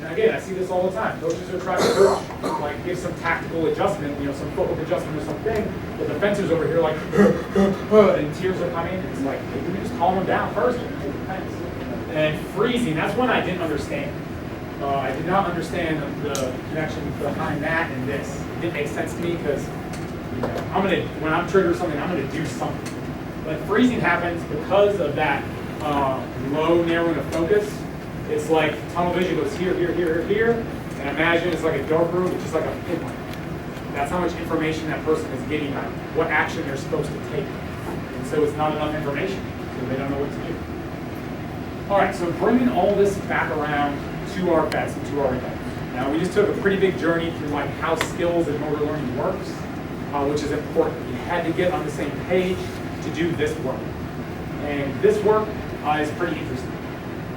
And again, I see this all the time. Coaches are trying to like give some tactical adjustment, some footwork adjustment or something, but the fencer's over here like and tears are coming. And it's like, you can just calm them down first and take the fence. And freezing, that's one I didn't understand. I did not understand the connection behind that and this. It didn't make sense to me because when I'm triggered or something, I'm gonna do something. But freezing happens because of that low narrowing of focus. It's like tunnel vision goes here, here, here, here, and imagine it's like a dark room, it's just like a pinpoint. That's how much information that person is getting on what action they're supposed to take. And so it's not enough information, so they don't know what to do. All right, so bringing all this back around to our vets and to our events. Now, we just took a pretty big journey through like how skills and motor learning works, which is important. You had to get on the same page to do this work. And this work is pretty interesting.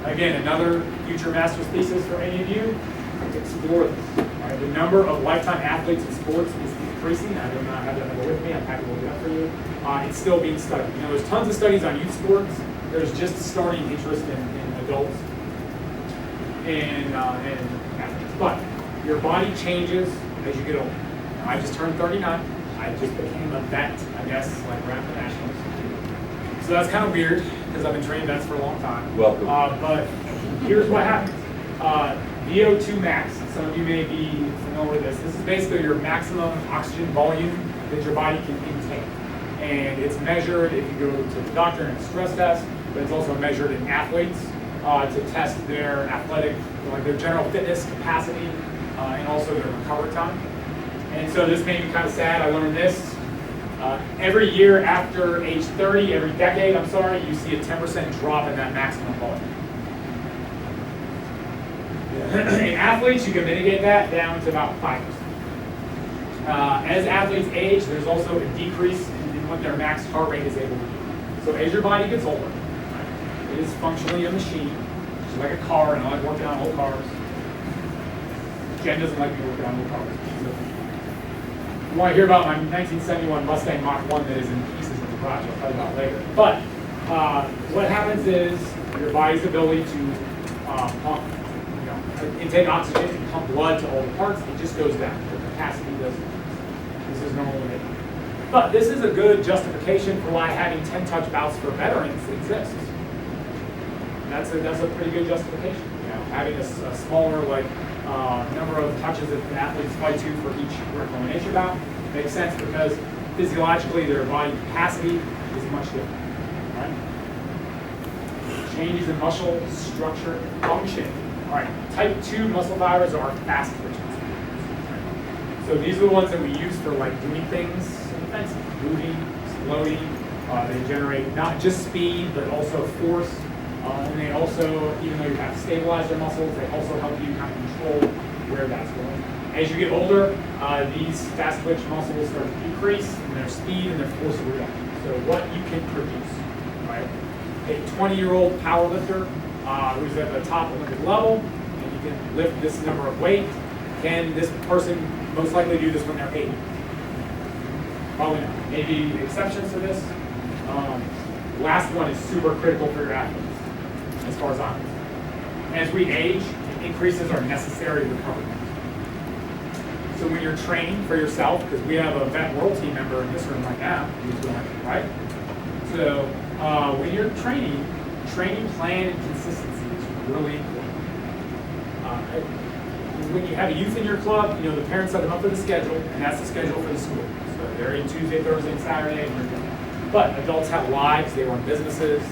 Again, another future master's thesis for any of you, explore this. Right? The number of lifetime athletes in sports is increasing. I do not have that number with me. I'm happy to look it up for you. It's still being studied. You know, there's tons of studies on youth sports. There's just starting interest in adults and athletes. But your body changes as you get older. Now, I just turned 39. I just became a vet, I guess, like around the Nationals. So that's kind of weird because I've been training vets for a long time. Welcome. But here's what happens. VO2 max, some of you may be familiar with this. This is basically your maximum oxygen volume that your body can intake. And it's measured if you go to the doctor in a stress test, but it's also measured in athletes to test their athletic, like their general fitness capacity and also their recovery time. And so this made me kind of sad. I learned this. Every year after age 30, every decade, I'm sorry, you see a 10% drop in that maximum volume. In athletes, you can mitigate that down to about 5%. As athletes age, there's also a decrease in what their max heart rate is able to do. So as your body gets older, it is functionally a machine. It's like a car, and I like working on old cars. Jen doesn't like me working on old cars. So you want to hear about my 1971 Mustang Mach 1 that is in pieces in the garage, I'll tell you about later. But what happens is your body's ability to pump, intake oxygen and pump blood to all the parts, it just goes down. The capacity doesn't. This is normal. But this is a good justification for why having 10-touch bouts for veterans exists. That's a pretty good justification. You know, having a smaller number of touches that the athletes fight to for each reclamation bout makes sense because physiologically their body capacity is much different. Right? Changes in muscle structure and function. All right, type 2 muscle fibers are fast twitch muscle fibers. So these are the ones that we use for like doing things in defense, moving, exploding. They generate not just speed, but also force. And they also, even though you have to stabilize their muscles, they also help you kind of control where that's going. As you get older, these fast twitch muscles start to decrease in their speed and their force of reaction. So what you can produce, right? A 20-year-old powerlifter who's at the top Olympic level, and you can lift this number of weight. Can this person most likely do this when they're 80? Probably not. Maybe exceptions to this. Last one is super critical for your athletes, as far as I'm concerned. As we age, it increases our necessary recovery. So when you're training for yourself, because we have a vet world team member in this room right now, who's doing it, right? So when you're training plan and consistency is really important. When you have a youth in your club, you know, the parents set them up for the schedule, and that's the schedule for the school. So they're in Tuesday, Thursday, and Saturday, and you're doing that. But adults have lives, they run businesses,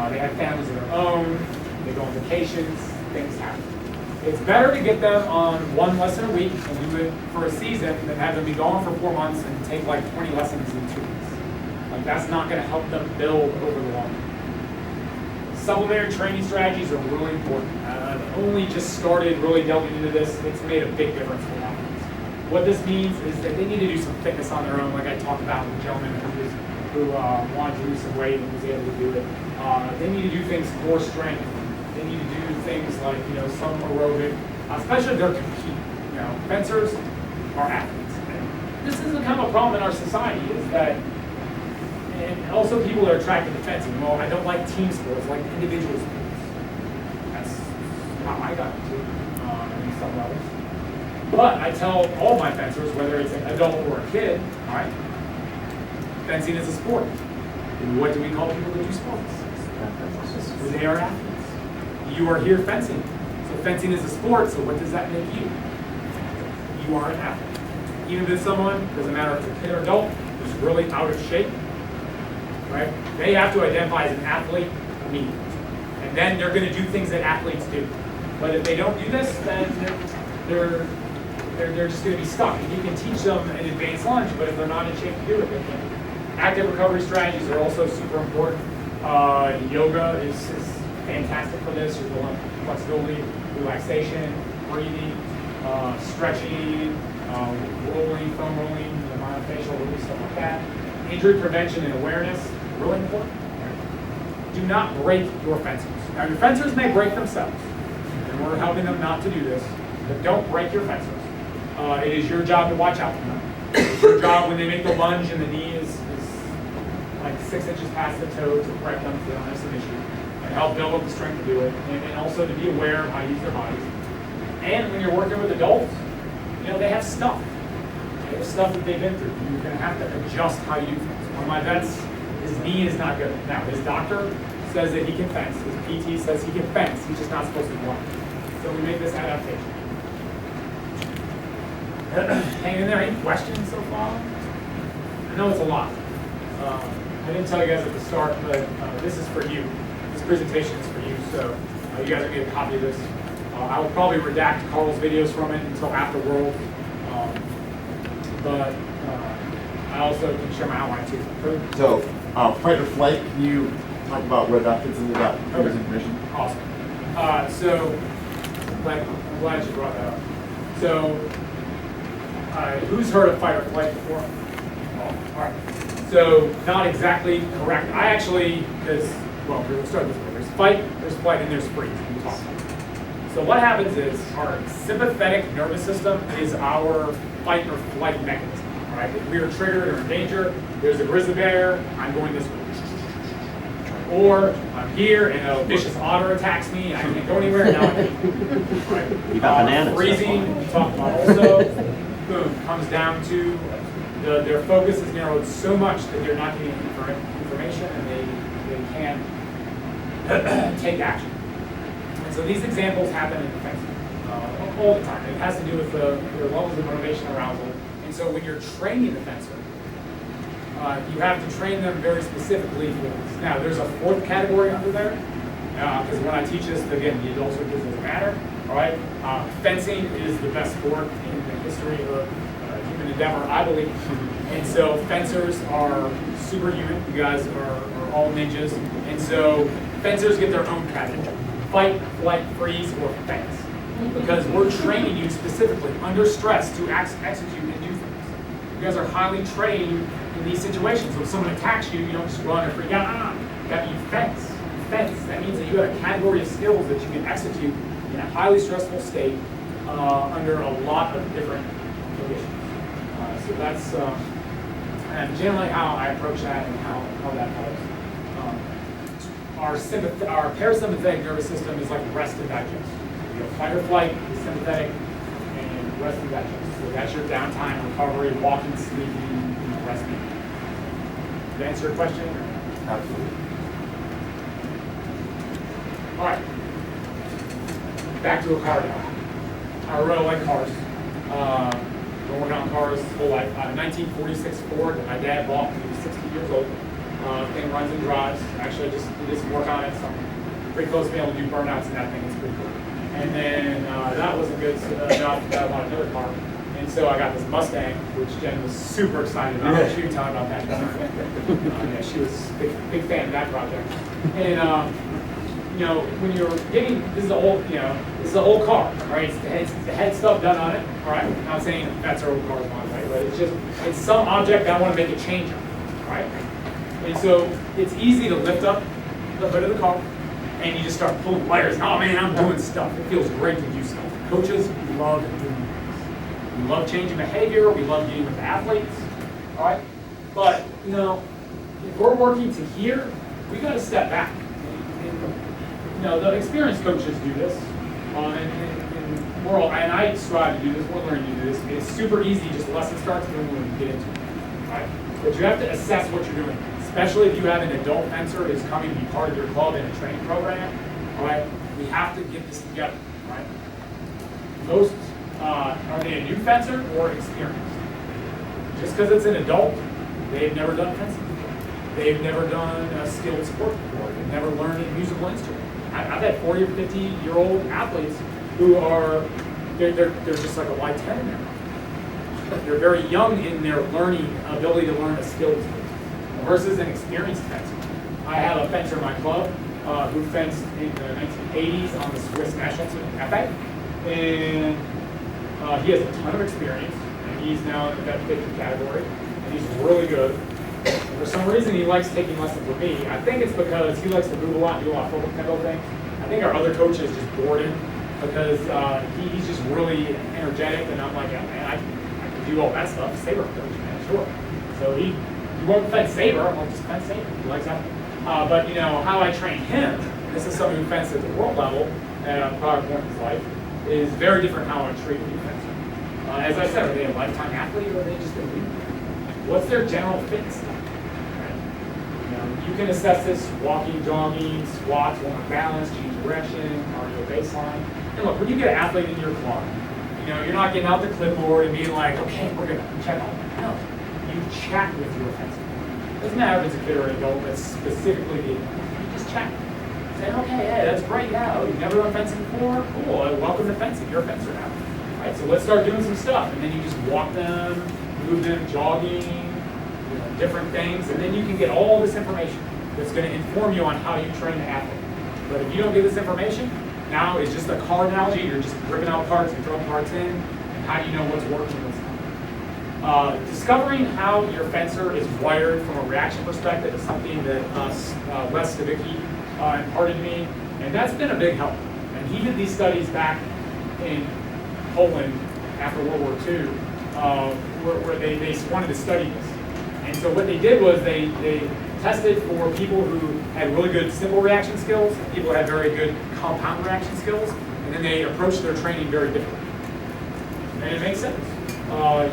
they have families of their own, they go on vacations, things happen. It's better to get them on one lesson a week and do it for a season than have them be gone for 4 months and take like 20 lessons in 2 weeks. Like that's not going to help them build over the long run. Supplementary training strategies are really important. I've only just started really delving into this. It's made a big difference for athletes. What this means is that they need to do some fitness on their own, like I talked about with the gentleman who wanted to lose some weight and was able to do it. They need to do things for strength. They need to do things like, you know, some aerobic, especially if they're competing. You know, fencers are athletes. And this is kind of a problem in our society is that, and also people are attracted to fencing. Well, I don't like team sports, I like individual sports. That's how I got into it in some levels. But I tell all my fencers, whether it's an adult or a kid, all right, fencing is a sport. And what do we call people that do sports? They are athletes. You are here fencing. So fencing is a sport, so what does that make you? You are an athlete. Even if it's someone, doesn't matter if it's a kid or adult, who's really out of shape, right? They have to identify as an athlete immediately. And then they're going to do things that athletes do. But if they don't do this, then they're just going to be stuck. And you can teach them an advanced lunge, but if they're not in shape to do it, they can't. Active recovery strategies are also super important. Yoga is fantastic for this. You're going flexibility, relaxation, breathing, stretching, rolling, foam rolling, myofascial release, stuff like that. Injury prevention and awareness, really important. Do not break your fencers. Now your fencers may break themselves, and we're helping them not to do this, but don't break your fencers. It is your job to watch out for them. Your job when they make the lunge and the knee is like 6 inches past the toe to correct them if they don't have some issue, and help build up the strength to do it, and also to be aware of how to use their bodies. And when you're working with adults, they have stuff. They have stuff that they've been through. You're going to have to adjust how you do things. One of my vets, his knee is not good. Now, his doctor says that he can fence. His PT says he can fence. He's just not supposed to run. So we make this adaptation. Hang in there. Any questions so far? I know it's a lot. I didn't tell you guys at the start, but this is for you. This presentation is for you, so you guys are going to get a copy of this. I will probably redact Carl's videos from it until after World, but I also can share my outline too. So, fight or flight, can you talk about where that fits into that information? Awesome. So, I'm glad you brought that up. So, who's heard of fight or flight before? Oh, all right. So, not exactly correct. I actually, we'll start this way. There's fight, there's flight, and there's freeze. We talked about it. So what happens is our sympathetic nervous system is our fight or flight mechanism. All right? If we are triggered or in danger, there's a grizzly bear, I'm going this way. Or I'm here and a vicious otter attacks me, I can't go anywhere, now I can. Right? You got bananas. Freezing, we talked about also. Boom, comes down to their focus is narrowed so much that they're not getting information and they can't take action. And so these examples happen in defense all the time. It has to do with their levels of motivation and arousal. And so when you're training the fencer, you have to train them very specifically for this. Now, there's a fourth category under there, because when I teach this, again, the adults or kids doesn't matter. All right, fencing is the best sport in the history of human endeavor, I believe. And so fencers are superhuman. You guys are all ninjas. And so fencers get their own category: fight, flight, freeze, or fence. Because we're training you specifically under stress to execute and do things. You guys are highly trained in these situations. So if someone attacks you, you don't just run or freak out. You fence. Fence. That means that you have a category of skills that you can execute in a highly stressful state under a lot of different conditions. So that's and generally how I approach that and how that helps. Our parasympathetic nervous system is like rest and digest. You know, fight or flight is sympathetic, and rest and digest. So that's your downtime, recovery, walking, sleeping, resting. Did I answer your question? Absolutely. All right. Back to a car now. I really like cars. Been working on cars his whole life. 1946 Ford that my dad bought when he was 60 years old. Thing runs and drives. Actually, I just did some work on it, so I'm pretty close to being able to do burnouts in that thing. It's pretty cool. And then that wasn't good, so I bought another car. And so I got this Mustang, which Jen was super excited about. She was talking about that. Yeah, she was a big fan of that project. And you know, when you're getting, this is an old car, right? It's the head stuff done on it, all right? I'm not saying that's our old car's on, right? But it's some object that I want to make a change on, right? And so it's easy to lift up the hood of the car and you just start pulling wires. Oh man, I'm doing stuff. It feels great to do stuff. Coaches love doing things. We love changing behavior. We love dealing with athletes, all right? But, you know, if we're working to here, we got to step back. You know, the experienced coaches do this, and we're all, and I strive to do this, we're learning to do this. It's super easy, just lesson starts and when we get into it, right? But you have to assess what you're doing, especially if you have an adult fencer who's coming to be part of your club in a training program, all right? We have to get this together, right? Most, are they a new fencer or experienced? Just because it's an adult, they've never done fencing before. They've never done a skilled sport before. They've never learned a musical instrument. I've had 40 or 50-year-old athletes who are, they're just like a white 10 in there. They're very young in their learning ability to learn a skilled sport versus an experienced fencer. I have a fencer in my club who fenced in the 1980s on the Swiss national team, FA, and he has a ton of experience, and he's now in the vet 50 category, and he's really good. For some reason, he likes taking lessons with me. I think it's because he likes to move a lot, do a lot of football tempo things. I think our other coaches just bored him because he's just really energetic, and I'm like, yeah, man, I can can do all that stuff. Saber coach, man, sure. So he won't fence Saber. I'll just fence Saber. He likes that. But you know how I train him. This is someone who fences at the world level at a prior point in his life. Is very different how I treat a new fencer. As I said, are they a lifetime athlete or are they just a leader? What's their general fitness level? Right? You know, you can assess this walking, jogging, squats, walking balance, change direction, cardio baseline. And look, when you get an athlete in your club, you know, you're not getting out the clipboard and being like, okay, we're gonna check all that. No, you chat with your fencer. Doesn't matter if it's a kid or an adult, that's specifically the you just chat. Say, okay, hey, that's great, yeah, you've never done fencing before? Cool, welcome to fencing, you're a fencer now. Right, so let's start doing some stuff, and then you just walk them, move them, jogging, you know, different things, and then you can get all this information that's going to inform you on how you train the athlete. But if you don't get this information, now it's just a card analogy, you're just ripping out cards and throwing cards in, and how do you know what's working and what's not? Discovering how your fencer is wired from a reaction perspective is something that Wes Stavicki imparted to me, and that's been a big help. And he did these studies back in Poland after World War II, where they wanted to study this. And so what they did was they tested for people who had really good simple reaction skills, and people who had very good compound reaction skills, and then they approached their training very differently. And it makes sense.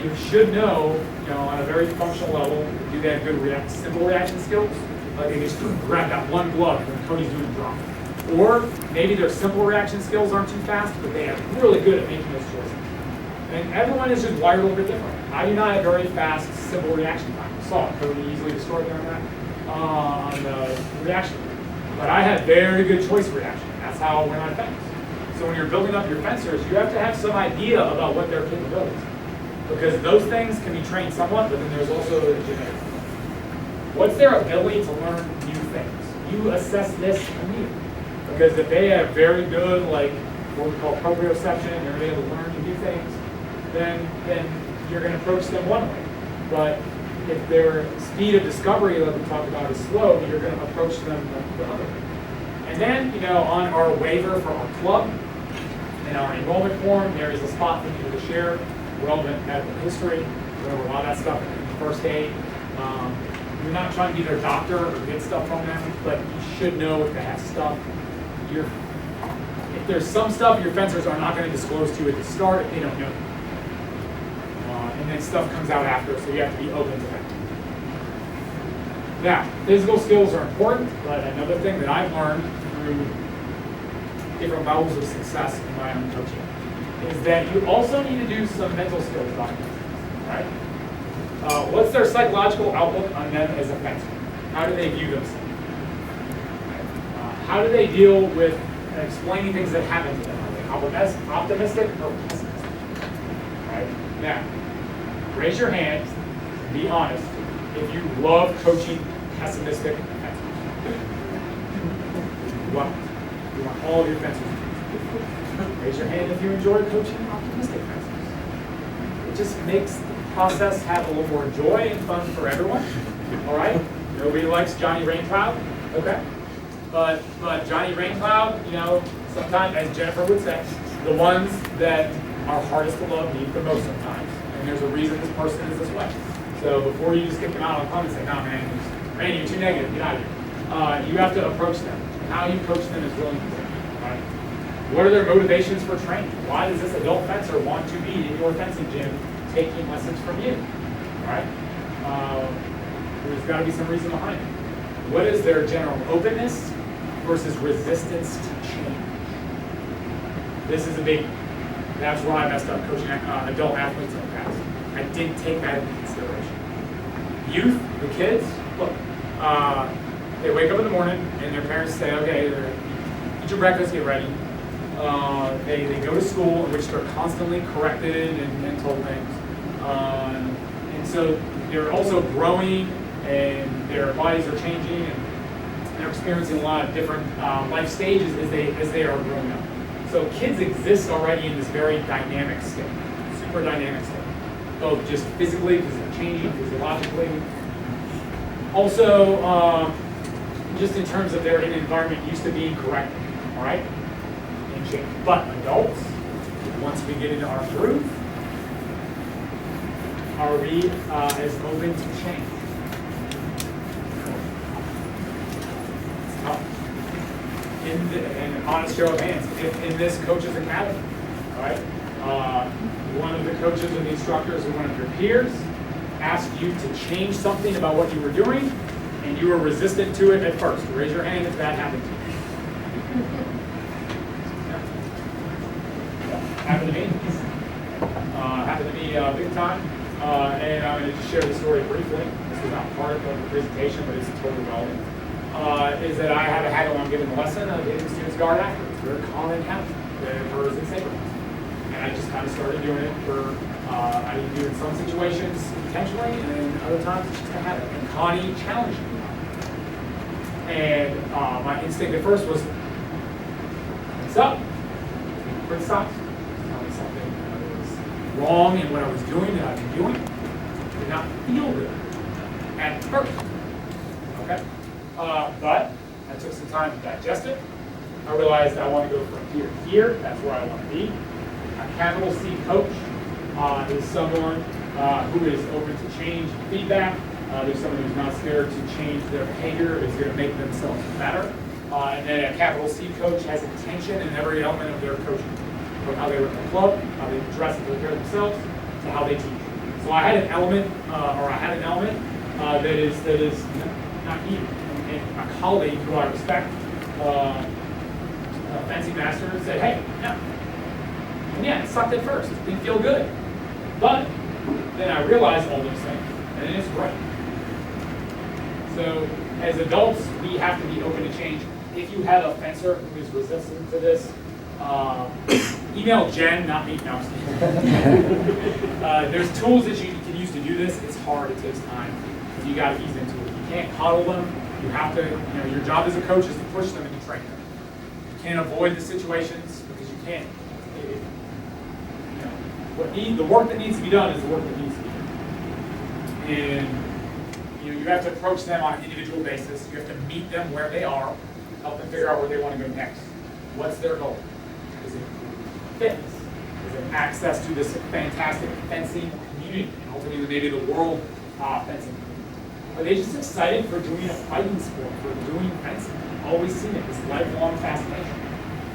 You should know, on a very functional level, do they have good simple reaction skills? They just grab that one glove when Cody's doing a drop. Or maybe their simple reaction skills aren't too fast, but they are really good at making those choices. And everyone is just wired a little bit different. I do not have very fast simple reaction time. You saw it, Cody easily destroyed there on the reaction. But I had very good choice reaction. That's how when I fence. So when you're building up your fencers, you have to have some idea about what their capabilities are. Because those things can be trained somewhat, but then there's also the genetic. What's their ability to learn new things? You assess this immediately. Because if they have very good, what we call proprioception, they're able to learn new things, then you're going to approach them one way. But if their speed of discovery that we talked about is slow, you're going to approach them the other way. And then, on our waiver for our club, in our enrollment form, there is a spot for you to share relevant medical history. We go over a lot of that stuff in first aid. You're not trying to be their doctor or get stuff from them, but you should know if they have stuff. If there's some stuff your fencers are not going to disclose to you at the start if they don't know. And then stuff comes out after, so you have to be open to that. Now, physical skills are important, but another thing that I've learned through different levels of success in my own coaching is that you also need to do some mental skills documentation, right? What's their psychological outlook on them as a fencer? How do they view themselves? How do they deal with explaining things that happen to them? Are they optimistic or pessimistic? Right? Now, raise your hand, be honest, if you love coaching pessimistic fencers. You want all of your fencers. Raise your hand if you enjoy coaching optimistic fencers. It just makes the process have a little more joy and fun for everyone. All right? Nobody likes Johnny Raincloud. Okay? But Johnny Raincloud, sometimes, as Jennifer would say, the ones that are hardest to love need the most sometimes. And there's a reason this person is this way. So before you just kick them out on comments and say, no, man, Randy, you're too negative, get out of here. You have to approach them. How you coach them is really important. Right? What are their motivations for training? Why does this adult fencer want to be in your fencing gym taking lessons from you? All right? There's got to be some reason behind it. What is their general openness versus resistance to change? This is a big, that's where I messed up coaching adult athletes in the past. I didn't take that into consideration. Youth, the kids, look, they wake up in the morning and their parents say, okay, eat your breakfast, get ready. They go to school in which they're constantly corrected and told things. And so they're also growing and their bodies are changing and they're experiencing a lot of different life stages as they are growing up. So kids exist already in this very dynamic state, super dynamic state, both just physically because they're changing physiologically. Also, just in terms of their environment used to being corrected, all right? And change. But adults, once we get into our groove, are we as open to change? It's tough. In an honest show of hands, if in this Coaches Academy, right? One of the coaches or the instructors or one of your peers asked you to change something about what you were doing, and you were resistant to it at first. Raise your hand if that happened to you. Happened to me. Happened to me big time. And I'm going to just share the story briefly. This was not part of the presentation, but it's totally relevant. Is that I have a habit when I'm giving a lesson of getting students guard afterwards. Very common habit that occurs in sacred. And I just kind of started doing it for, I do it in some situations intentionally, and then other times it's just a habit. And Connie challenged me. And my instinct at first was, what's up? Criticize. Tell me something that was wrong in what I was doing that I've been doing. Did not feel good at first. Okay? But I took some time to digest it. I realized I want to go from here to here. That's where I want to be. A capital C coach is someone who is open to change and feedback. There's someone who's not scared to change their behavior, is going to make themselves better. And then a capital C coach has intention in every element of their coaching. From how they run the club, how they dress and take care of themselves, to how they teach. So I had an element, that is not easy. And a colleague who I respect, a fencing master, said, hey, no. And yeah, it sucked at first. It didn't feel good. But then I realized all those things, and it is great. So as adults, we have to be open to change. If you have a fencer who is resistant to this, email Jen, not me. No, there's tools that you can use to do this. It's hard. It takes time. You got to ease into it. You can't coddle them. You have to. Your job as a coach is to push them and to train them. You can't avoid the situations because you can't. The work that needs to be done is the work that needs to be done. And you have to approach them on an individual basis. You have to meet them where they are, help them figure out where they want to go next. What's their goal? Is it fitness? Is it access to this fantastic fencing community, and ultimately maybe the world fencing? Are they just excited for doing a fighting sport, for doing fencing? Always seen it, this lifelong fascination.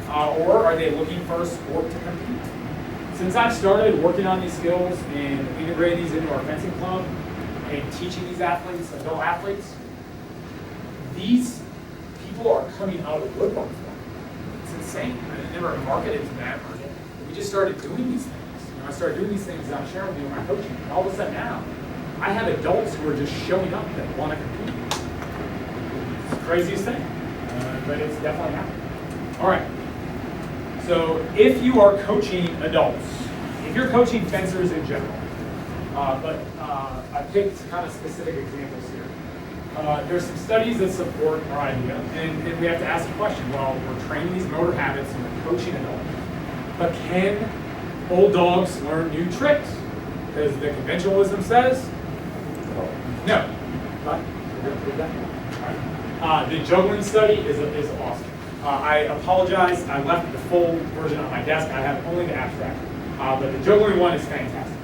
Or are they looking for a sport to compete? Since I've started working on these skills and integrating these into our fencing club and teaching these athletes, adult athletes, these people are coming out of the woodwork for me. It's insane. I never marketed to that. We just started doing these things. I started doing these things that I'm sharing with you in my coaching. And all of a sudden now, I have adults who are just showing up that want to compete. It's the craziest thing, but it's definitely happening. All right. So if you are coaching adults, if you're coaching fencers in general, but I picked kind of specific examples here. There's some studies that support our idea, and we have to ask the question, well, we're training these motor habits and we're coaching adults, but can old dogs learn new tricks? Because the conventionalism says no. But we're going to prove that. All right. The juggling study is awesome. I apologize, I left the full version on my desk. I have only the abstract. But the juggling one is fantastic.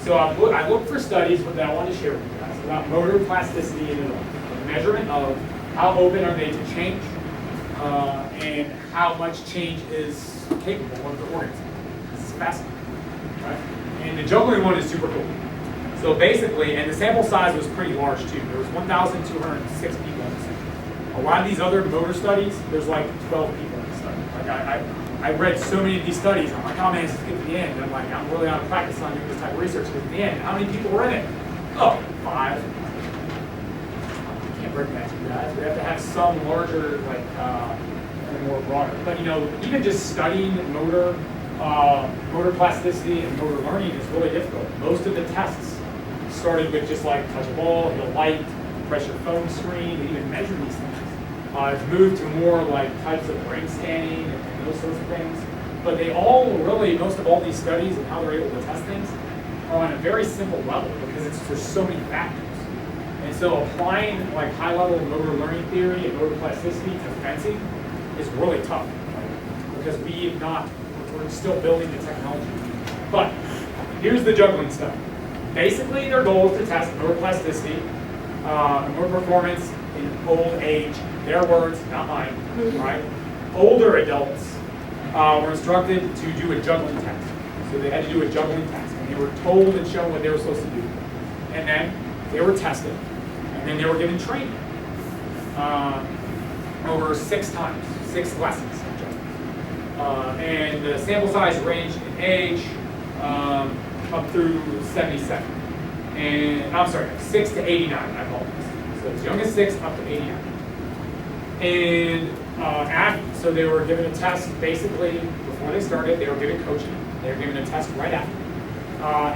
So I looked for studies that I wanted to share with you guys about motor plasticity in adults. The measurement of how open are they to change and how much change is capable of the organism. This is fascinating. Right? And the juggling one is super cool. So basically, and the sample size was pretty large too. There was 1,206 people in the study. A lot of these other motor studies, there's like 12 people in the study. Like I read so many of these studies, I'm like, oh man, it's get to the end. I'm like, I'm really out of practice on doing this type of research because at the end, how many people were in it? Oh, 5. I can't break that to you guys. We have to have some larger, like, and more broader. But even just studying motor plasticity and motor learning is really difficult. Most of the tests started with just like touch a ball, hit a light, press your phone screen, and even measure these things. It's moved to more like types of brain scanning and those sorts of things. But they all really, most of all these studies and how they're able to test things are on a very simple level because there's so many factors. And so applying like high-level motor learning theory and motor plasticity to fencing is really tough because we're still building the technology. But here's the juggling stuff. basically their goal is to test neuroplasticity, motor performance in old age. Their words, not mine, right? Older adults were instructed to do a juggling test. So they had to do a juggling test, and they were told and shown what they were supposed to do. And then they were tested, and then they were given training over 6 times, 6 lessons of juggling. And the sample size ranged in age up through 77. And I'm sorry, 6 to 89, I apologize. So as young as 6 up to 89. And so they were given a test basically before they started. They were given coaching. They were given a test right after.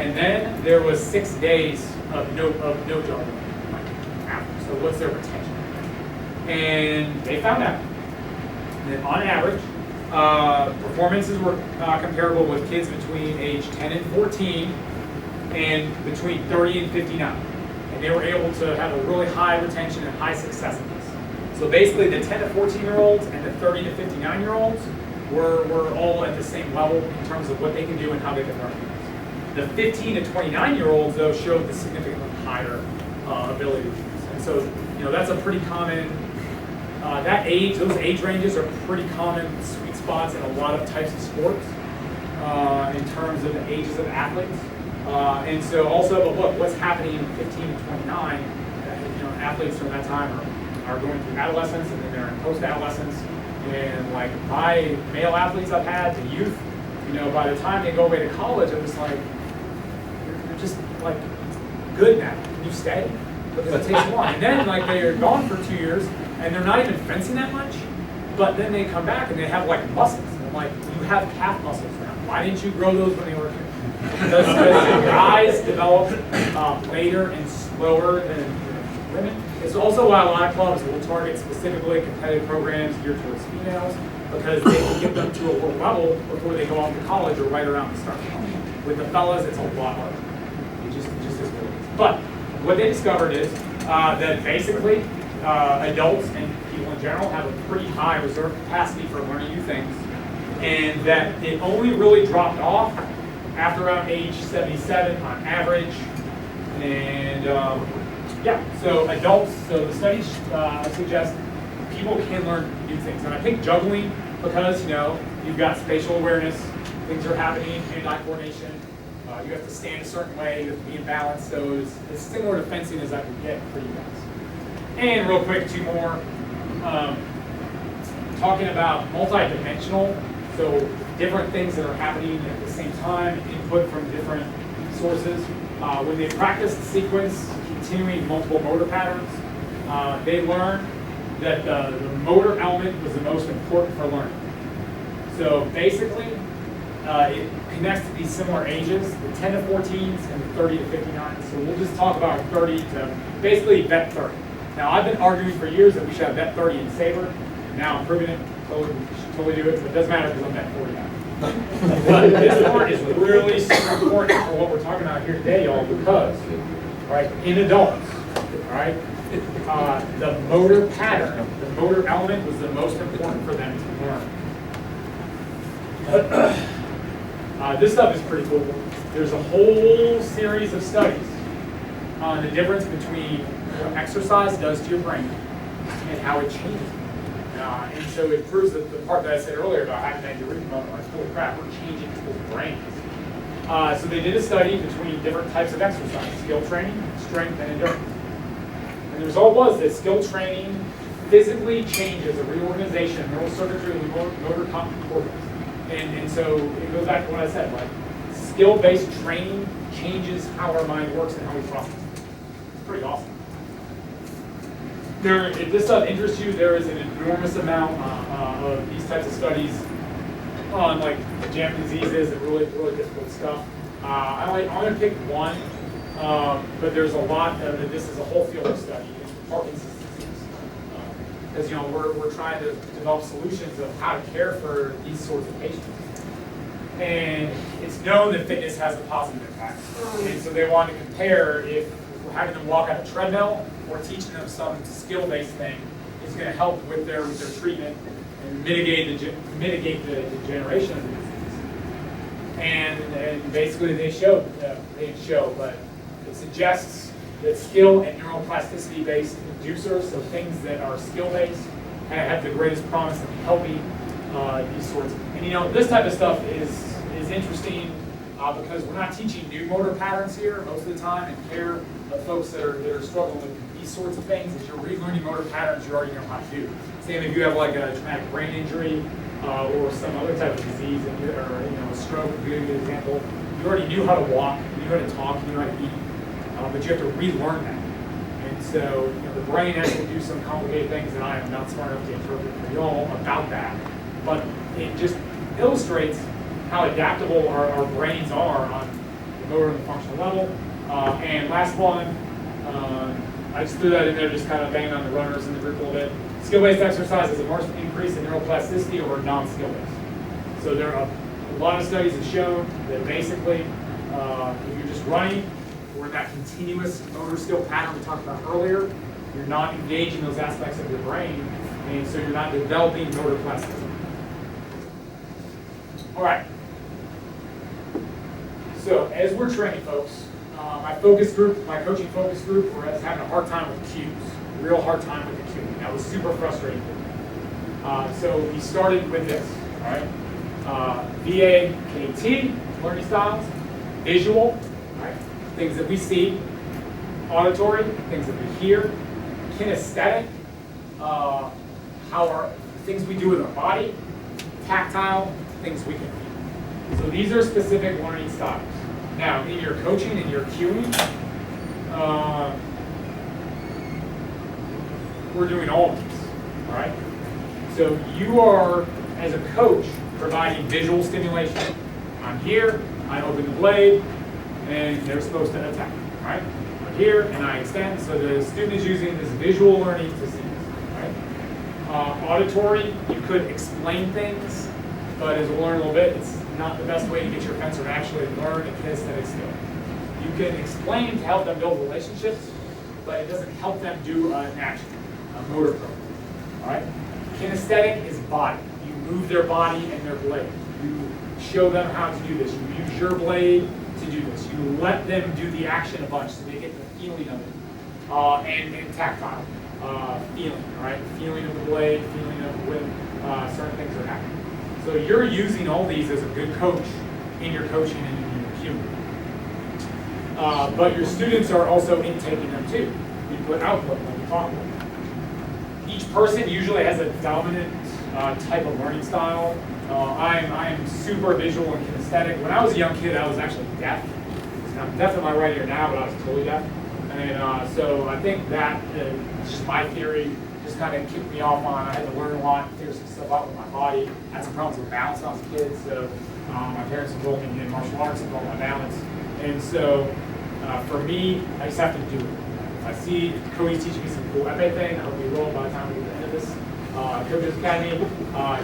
And then there was 6 days of no juggling after. So what's their retention? And they found out that on average, performances were comparable with kids between age 10 and 14 and between 30 and 59. And they were able to have a really high retention and high success in this. So basically the 10 to 14-year-olds and the 30 to 59-year-olds were all at the same level in terms of what they can do and how they can learn. The 15 to 29-year-olds, though, showed the significantly higher ability to use. And so, that's a pretty common, those age ranges are pretty common sweet spots in a lot of types of sports in terms of the ages of athletes. And so also, but look, what's happening in 15 to 29, athletes from that time are going through adolescence, and then they're in post-adolescence. And like my male athletes I've had, the youth, by the time they go away to college, I'm just like, you're just like good now. Can you stay? Because it takes long. And then like they are gone for 2 years, and they're not even fencing that much. But then they come back and they have like muscles. And I'm like, you have calf muscles now. Why didn't you grow those when they were kids? Because guys develop later and slower than women. It's also why a lot of clubs will target specifically competitive programs geared towards females, because they can get them to a world level before they go off to college or right around the start of college. With the fellas, it's a lot harder. It just is what it is. But what they discovered is that basically adults and people in general have a pretty high reserve capacity for learning new things, and that it only really dropped off after around age 77 on average. And so adults, so the studies suggest people can learn new things. And I think juggling, because you've got spatial awareness, things are happening, hand-eye coordination, you have to stand a certain way, you have to be in balance, so it's similar to fencing as I could get for you guys. And real quick, 2 more. Talking about multi-dimensional, so different things that are happening at the same time, input from different sources. When they practiced the sequence, continuing multiple motor patterns, they learned that the motor element was the most important for learning. So basically, it connects to these similar ages, the 10 to 14s and the 30 to 59s. So we'll just talk about 30 to basically vet 30. Now I've been arguing for years that we should have vet 30 in Sabre, and now I'm proving it. We should totally do it, but it doesn't matter because I'm vet 40 now. But this part is really super important for what we're talking about here today, y'all, because in adults, the motor pattern, the motor element was the most important for them to learn. This stuff is pretty cool. There's a whole series of studies on the difference between what exercise does to your brain and how it changes it. And so it proves that the part that I said earlier about having that eureka moment, like, holy crap, we're changing people's brains. So they did a study between different types of exercise, skill training, strength, and endurance. And the result was that skill training physically changes a reorganization of neural circuitry and motor cortex. And so it goes back to what I said, like skill-based training changes how our mind works and how we process it. It's pretty awesome. If this stuff interests you, there is an enormous amount of these types of studies on like genetic diseases and really difficult stuff. I'm going to pick one, but there's a lot of it. This is a whole field of study. It's Parkinson's disease. Because we're trying to develop solutions of how to care for these sorts of patients. And it's known that fitness has a positive impact. And so they want to compare if we're having them walk on a treadmill or teaching them some skill-based thing is going to help with their treatment and mitigate the degeneration of the disease. And basically they didn't show, but It suggests that skill and neuroplasticity-based inducers, so things that are skill-based, have the greatest promise of helping these sorts. And this type of stuff is interesting because we're not teaching new motor patterns here most of the time, and care of folks that are struggling with these sorts of things. As you're relearning motor patterns, you already know how to do. Same if you have like a traumatic brain injury or some other type of disease, or a stroke, to give you an example. You already knew how to walk, you knew how to talk, you knew how to eat, but you have to relearn that. And so the brain has to do some complicated things that I am not smart enough to interpret for y'all about that. But it just illustrates how adaptable our brains are on the motor and the functional level. And last one, I just threw that in there, just kind of banging on the runners in the group a little bit. Skill-based exercise is a more increase in neuroplasticity over non-skill-based. So there are a lot of studies have shown that basically, if you're just running, or in that continuous motor skill pattern we talked about earlier, you're not engaging those aspects of your brain, and so you're not developing motor plasticity. All right. So as we're training folks, my coaching focus group, was having a hard time with cues, real hard time with the cueing. That was super frustrating. So we started with this, all right? VA-KT, learning styles, visual, right? Things that we see, auditory, things that we hear, kinesthetic, things we do with our body, tactile, things we can feel. So these are specific learning styles. Now, in your coaching and your cueing, we're doing all of these, all right? So you are, as a coach, providing visual stimulation. I'm here, I open the blade, and they're supposed to attack, all right? I'm here, and I extend, so the student is using this visual learning to see this, all right? Auditory, you could explain things, but as we'll learn a little bit, it's not the best way to get your fencer to actually learn a kinesthetic skill. You can explain to help them build relationships, but it doesn't help them do an action, a motor program, all right? Kinesthetic is body. You move their body and their blade. You show them how to do this. You use your blade to do this. You let them do the action a bunch so they get the feeling of it. And tactile feeling, all right? Feeling of the blade, feeling of when certain things are happening. So you're using all these as a good coach in your coaching and in your cueing. But your students are also intaking them too. Input, output, like we talked about. Each person usually has a dominant type of learning style. I am super visual and kinesthetic. When I was a young kid, I was actually deaf. I'm deaf in my right ear now, but I was totally deaf. And so I think that it's just my theory. Just kind of kicked me off on. I had to learn a lot, figure some stuff out with my body. I had some problems with balance when I was a kid, so my parents enrolled me in martial arts and my balance. And so for me, I just have to do it. If I see Cody's teaching me some cool epic thing, I'll be rolling by the time we get to the end of this. Coaches Academy,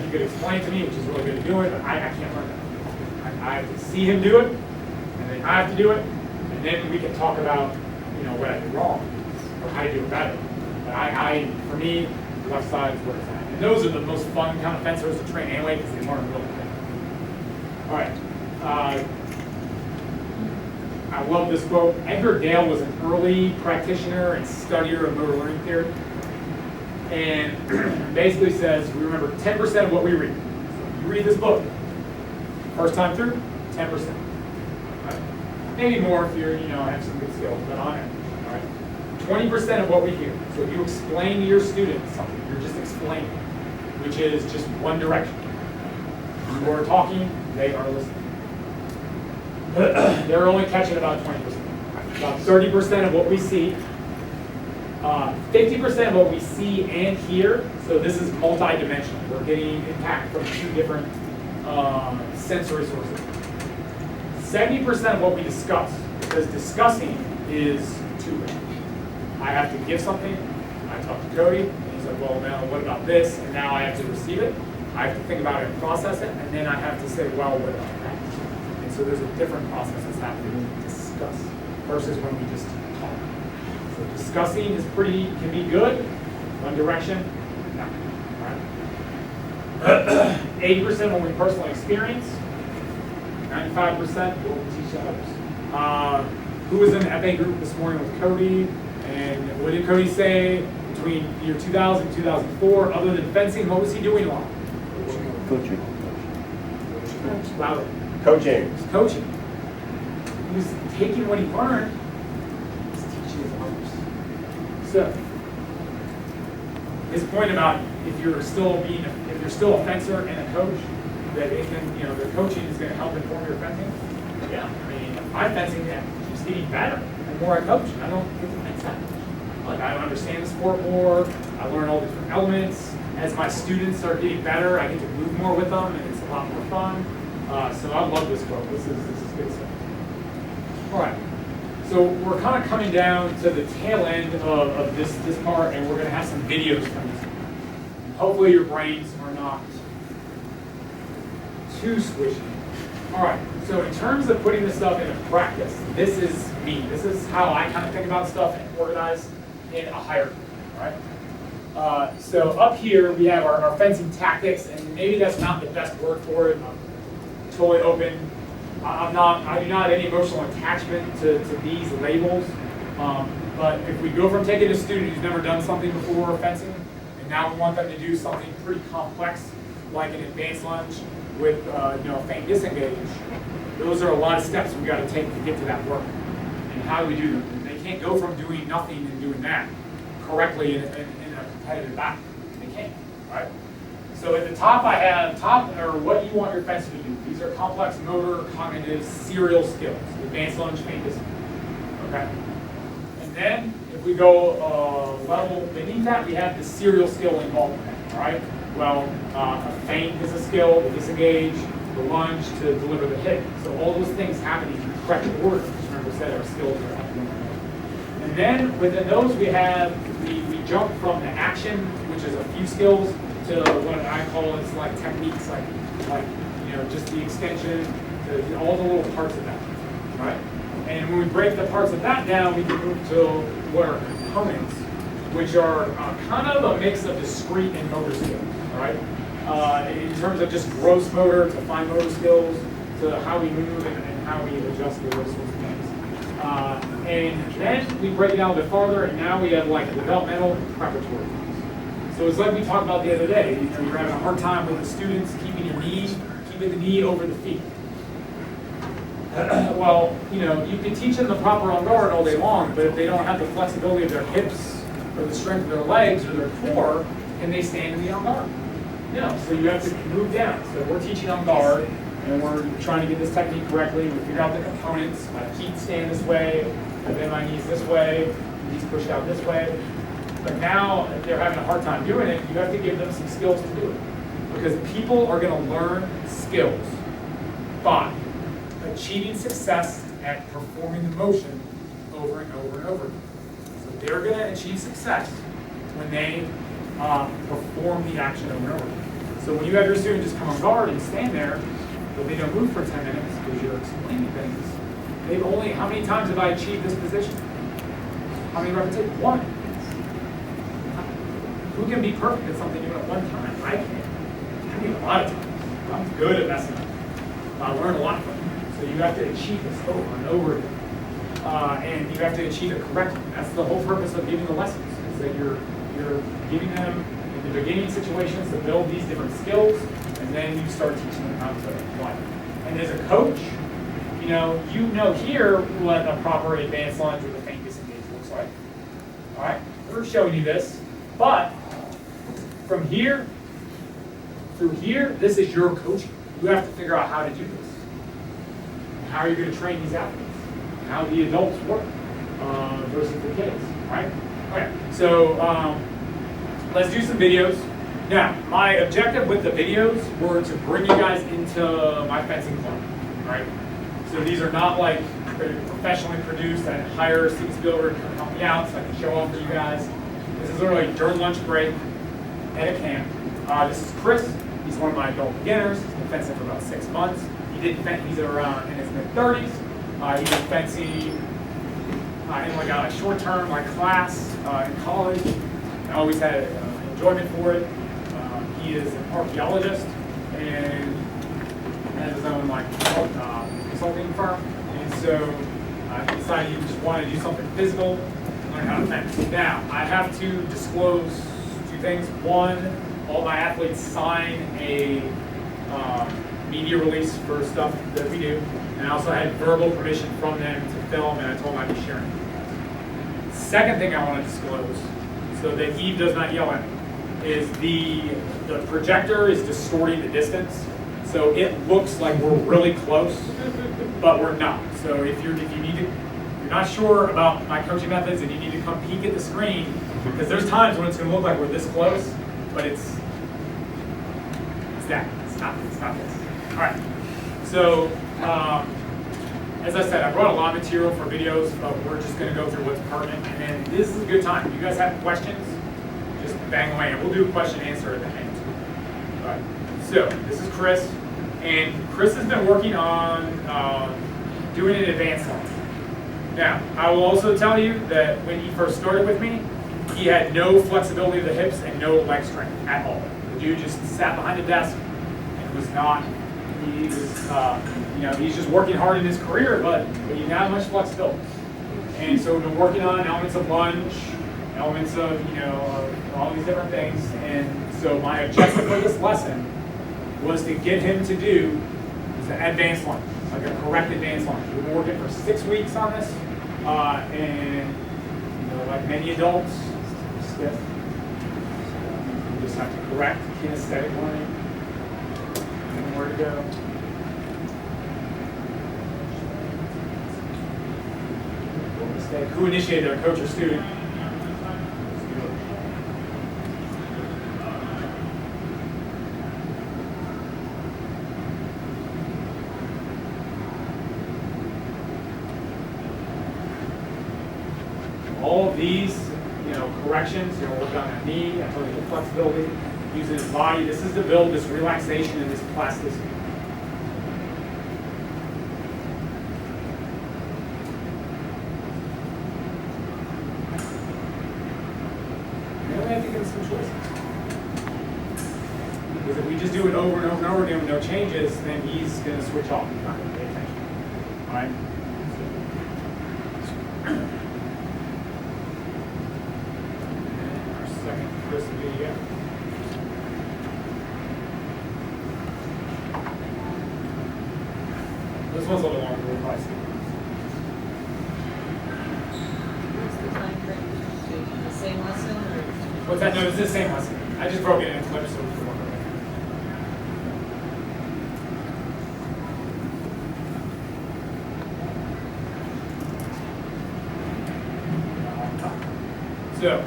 he could explain to me, which is really good at doing, but I can't learn that. I have to see him do it, and then I have to do it, and then we can talk about what I did wrong or how to do it better. But for me, the left side is where it's at. And those are the most fun kind of fencers to train anyway because they learn really quick. All right. I love this quote. Edgar Dale was an early practitioner and studier of motor learning theory. And basically says we remember 10% of what we read. So you read this book, first time through, 10%. Right? Maybe more if you're, have some good skills, but on average. 20% of what we hear. So if you explain to your students something, you're just explaining, which is just one direction. You are talking, they are listening. They're only catching about 20%. About 30% of what we see. 50% of what we see and hear, so this is multi-dimensional. We're getting impact from two different sensory sources. 70% of what we discuss, because discussing is two-way. I have to give something, I talk to Cody, and he's like, well, now what about this? And now I have to receive it. I have to think about it and process it, and then I have to say, well, what about that? And so there's a different process that's happening when we discuss versus when we just talk. So discussing can be good, one direction, no. All right. 80% when we personally experience, 95% what we teach others. who was in the FA group this morning with Cody? And what did Cody say between year 2000 and 2004? Other than fencing, what was he doing a lot? Coaching. Louder. Coaching. He was coaching. He was taking what he learned, he's teaching it to others. So, his point about if you're still a fencer and a coach, that it can, the coaching is going to help inform your fencing. Yeah, I mean, my fencing keeps getting better the more I coach. I don't get to fence that much. Like, I understand the sport more. I learn all the different elements. As my students are getting better, I get to move more with them, and it's a lot more fun. So I love this quote. This is good stuff. All right. So we're kind of coming down to the tail end of this part, and we're going to have some videos coming. Hopefully your brains are not too squishy. All right. So in terms of putting this stuff into practice, this is me. This is how I kind of think about stuff and organize in a hierarchy. All right. So up here we have our fencing tactics, and maybe that's not the best word for it. I'm totally open. I do not have any emotional attachment to these labels. But if we go from taking a student who's never done something before fencing, and now we want them to do something pretty complex, like an advanced lunge with feint disengage, those are a lot of steps we've got to take to get to that work. And how do we do them? They can't go from doing nothing and doing that correctly in a competitive battle. They can't, right? So at the top I have what you want your fencer to do. These are complex motor, cognitive, serial skills. Advanced lunge, feint disengage. Okay? And then if we go level beneath that, we have the serial skill involvement. All right? Well, a feint is a skill, the disengage, the lunge to deliver the hit. So all those things happen in the correct order. Just remember, we said our skills are happening. And then within those we jump from the action, which is a few skills, to what I call is like techniques, like just the extension, to all the little parts of that, right? And when we break the parts of that down, we can move to what are components, which are kind of a mix of discrete and motor skills, right? In terms of just gross motor to fine motor skills, to how we move and how we adjust to those sorts of things. And then we break it down a bit farther, and now we have like developmental and preparatory. So it's like we talked about the other day. You're having a hard time with the students keeping the knee over the feet. Well, you can teach them the proper on guard all day long, but if they don't have the flexibility of their hips or the strength of their legs or their core, can they stand in the on guard? No. So you have to move down. So we're teaching on guard, and we're trying to get this technique correctly. We figure out the components. My feet stand this way, I bend my knees this way, knees pushed out this way. But now, if they're having a hard time doing it, you have to give them some skills to do it. Because people are going to learn skills by achieving success at performing the motion over and over and over. So they're going to achieve success when they perform the action over and over. So when you have your student just come on guard and stand there, but they don't move for 10 minutes because you're explaining things, how many times have I achieved this position? How many repetitions? One. Who can be perfect at something new at one time? I can't. I mean, a lot of times. I'm good at messing up. I learn a lot from it. So you have to achieve this over and over again. And you have to achieve it correctly. That's the whole purpose of giving the lessons, is that you're giving them in the beginning situations to build these different skills, and then you start teaching them how to apply them. And as a coach, you know here what a proper advanced lunge with a feint disengage looks like. All right, we're showing you this, but from here through here, this is your coaching. You have to figure out how to do this. How are you going to train these athletes? How the adults work versus the kids, right? Okay, so let's do some videos. Now, my objective with the videos were to bring you guys into my fencing club, right? So these are not like professionally produced. I hire Steve Spielberg to help me out so I can show off for you guys. This is literally during lunch break at a camp. This is Chris. He's one of my adult beginners. He's been fencing for about 6 months. He's around in his mid-30s. He did fencing in like a short-term class in college. I always had enjoyment for it. He is an archaeologist and has his own consulting firm. And so He decided he just wanted to do something physical, learn how to fence. Now, I have to disclose two things. One, all my athletes sign a media release for stuff that we do. And I also had verbal permission from them to film, and I told them I'd be sharing it. Second thing I want to disclose, so that Eve does not yell at me, is the projector is distorting the distance. So it looks like we're really close, but we're not. So if you're not sure about my coaching methods and you need to come peek at the screen, because there's times when it's going to look like we're this close, but it's that. It's not this. All right. So as I said, I brought a lot of material for videos, but we're just going to go through what's pertinent. And then this is a good time. If you guys have questions, just bang away, and we'll do a question and answer at the end. All right. So this is Chris, and Chris has been working on doing an advanced line. Now, I will also tell you that when he first started with me, he had no flexibility of the hips and no leg strength at all. The dude just sat behind a desk and was not. He was, he's just working hard in his career, but he didn't have much flexibility. And so we've been working on elements of lunge, elements of, all these different things. And so my objective for this lesson was to get him to do an advanced lunge, like a correct advanced lunge. We've been working for 6 weeks on this, and like many adults, stiff. You just have to correct kinesthetic learning. And where to go. Mistake. Who initiated our coach or student? All of these, corrections, work on that knee, I told you the flexibility, using his body. This is to build this relaxation and this plasticity. You only have to give him some choices. Because if we just do it over and over and over again with no changes, then he's going to switch off. He's not going to pay attention. All right? Chris video. This one's a little longer, we'll probably see. What's the time frame? The same lesson or? What's that? No, it's the same lesson. I just broke it into clips so we can work on it. So,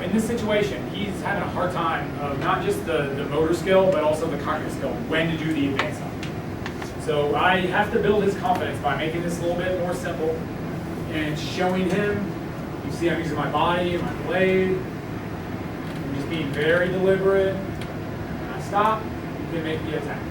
in this situation, he's having a hard time of not just the motor skill, but also the cognitive skill, when to do the advanced line. So I have to build his confidence by making this a little bit more simple and showing him. You see I'm using my body and my blade. I'm just being very deliberate. When I stop, you can make the attack.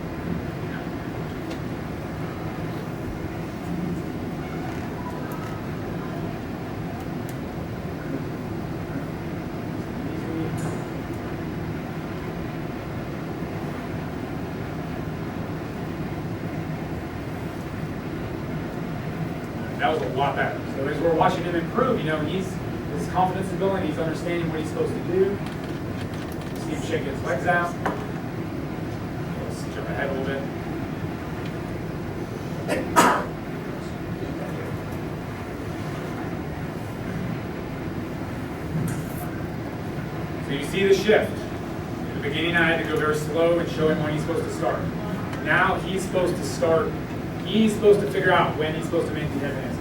That was a lot better. So as we're watching him improve, his confidence is building, he's understanding what he's supposed to do. See him shaking his legs out. Let's jump ahead a little bit. So you see the shift. In the beginning I had to go very slow and show him when he's supposed to start. Now he's supposed to start. He's supposed to figure out when he's supposed to make the advance.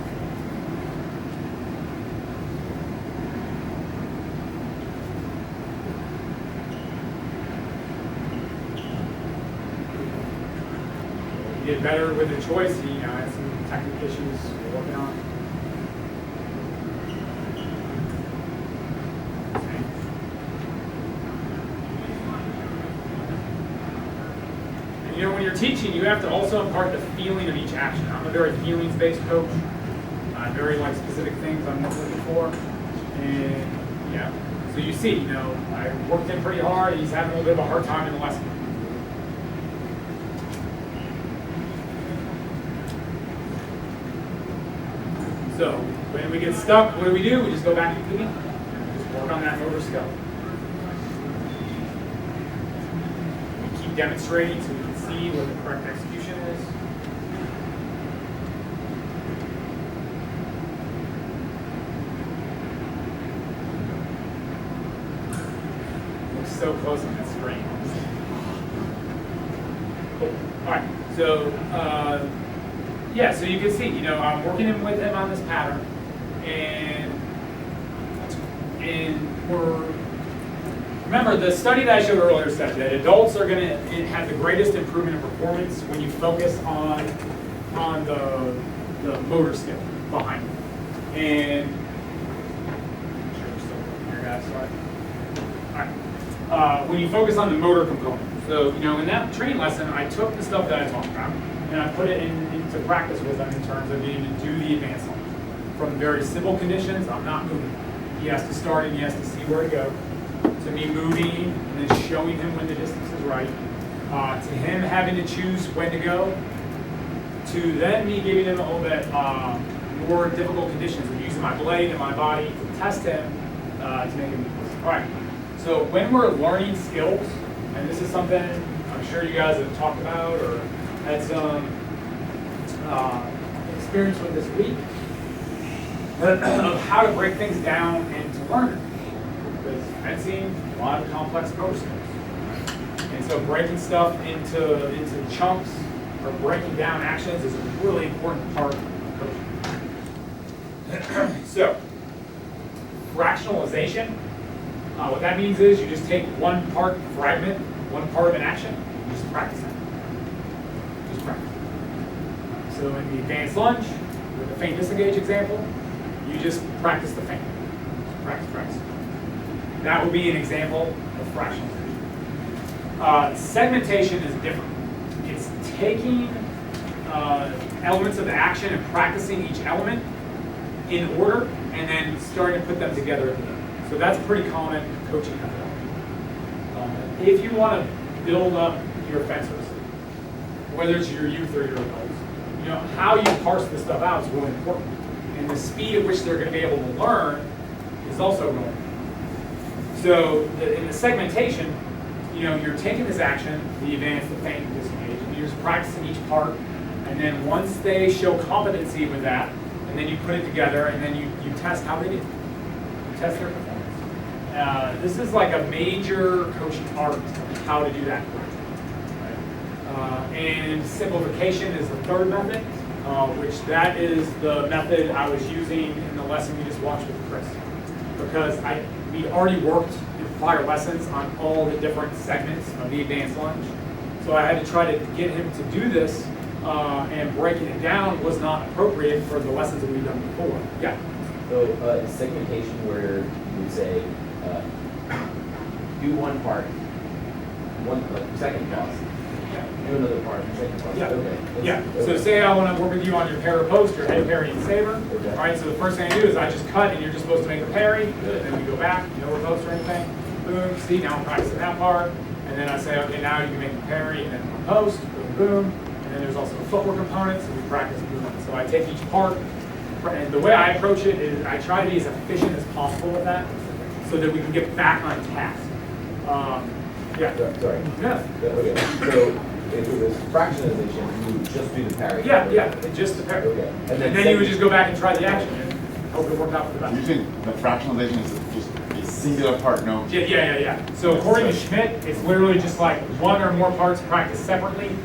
He did better with the choice. He had some technical issues we're working on. When you're teaching, you have to also impart the feeling of each action. I'm a very feelings-based coach. Very specific things I'm looking for. And so you see, I worked him pretty hard. He's having a little bit of a hard time in the lesson. So when we get stuck, what do? We just go back to the beginning. Just work on that motor skill. We keep demonstrating so we can see what the correct execution is. Looks so close on that screen. Cool. All right. So yeah, so you can see, I'm working with him on this pattern, and remember the study that I showed earlier said that adults are going to have the greatest improvement in performance when you focus on the motor skill behind it. And sure we're still working here, guys. Sorry. All right. When you focus on the motor component. So, in that training lesson, I took the stuff that I talked about and I put it into practice with him in terms of being able to do the advanced lunge. From very simple conditions, I'm not moving. He has to start and he has to see where to go. To me moving and then showing him when the distance is right. To him having to choose when to go. To then me giving him a little bit more difficult conditions and using my blade and my body to test him to make him move. All right. So when we're learning skills, and this is something I'm sure you guys have talked about or had some experience with this week, of how to break things down and to learn it. Because fencing, a lot of complex motor skills. And so breaking stuff into chunks or breaking down actions is a really important part of coaching. So, fractionalization. What that means is you just take one part fragment, one part of an action, and just practice it. Just practice. So in the advanced lunge, with the feint disengage example, you just practice the feint. Just practice. That would be an example of fractionalization. Segmentation is different. It's taking elements of the action and practicing each element in order, and then starting to put them together at the end. So that's pretty common coaching methodology. If you want to build up your fencers, whether it's your youth or your adults, how you parse this stuff out is really important. And the speed at which they're going to be able to learn is also really important. So in the segmentation, you're taking this action, the advance, the feint, and disengage, and you're just practicing each part. And then once they show competency with that, and then you put it together, and then you test how they do. You test their performance. This is like a major coaching art of how to do that correctly. Right? And simplification is the third method, which that is the method I was using in the lesson we just watched with Chris. Because we already worked in prior lessons on all the different segments of the advanced lunge. So I had to try to get him to do this, and breaking it down was not appropriate for the lessons that we've done before. Yeah. So segmentation where you would say, do one part, second toss, do another part, second toss. Yeah. Okay. Yeah. Okay. So say I want to work with you on your parry post, your head parry and saber. Okay. All right. So the first thing I do is I just cut, and you're just supposed to make a parry. Good. Then we go back. No reverse or anything. Boom. See, now I'm practicing that part. And then I say, okay, now you can make a parry, and then a post. Boom, boom. And then there's also a footwork component, so we practice movement. So I take each part, and the way I approach it is I try to be as efficient as possible with that, so that we can get back on task. Yeah. Sorry. Yeah. Okay. So if it was fractionalization, you would just do the parry. Yeah. Just the parry. Okay. And then you would just go back and try the action and hope it worked out for the You best. think the fractionalization is just a singular part, no? Yeah. So according to Schmidt, it's literally just like one or more parts practiced separately.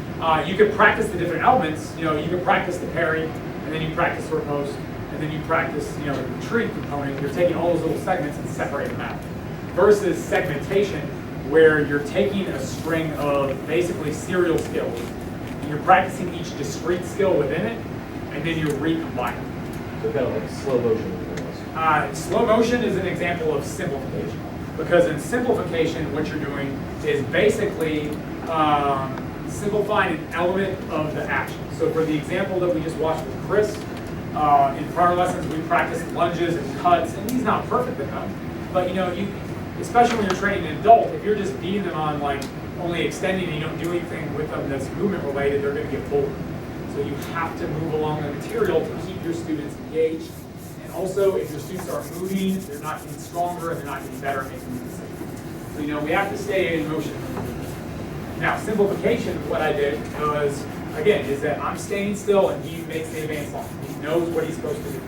You could practice the different elements. You could practice the parry, and then you practice sort post, and then you practice, the retreat component. You're taking all those little segments and separating them out. Versus segmentation, where you're taking a string of basically serial skills, and you're practicing each discrete skill within it, and then you're recombining. So kind of like slow motion. Slow motion is an example of simplification, because in simplification, what you're doing is basically simplifying an element of the action. So for the example that we just watched with Chris, in prior lessons we practiced lunges and cuts, and he's not perfect at them, but especially when you're training an adult, if you're just beating them on like only extending and you don't do anything with them that's movement related, they're going to get bored. So you have to move along the material to keep your students engaged also, if your students are moving, they're not getting stronger, and they're not getting better at making decisions. So, we have to stay in motion. Now, simplification, what I did was, again, is that I'm staying still and he makes the advanced line. He knows what he's supposed to do.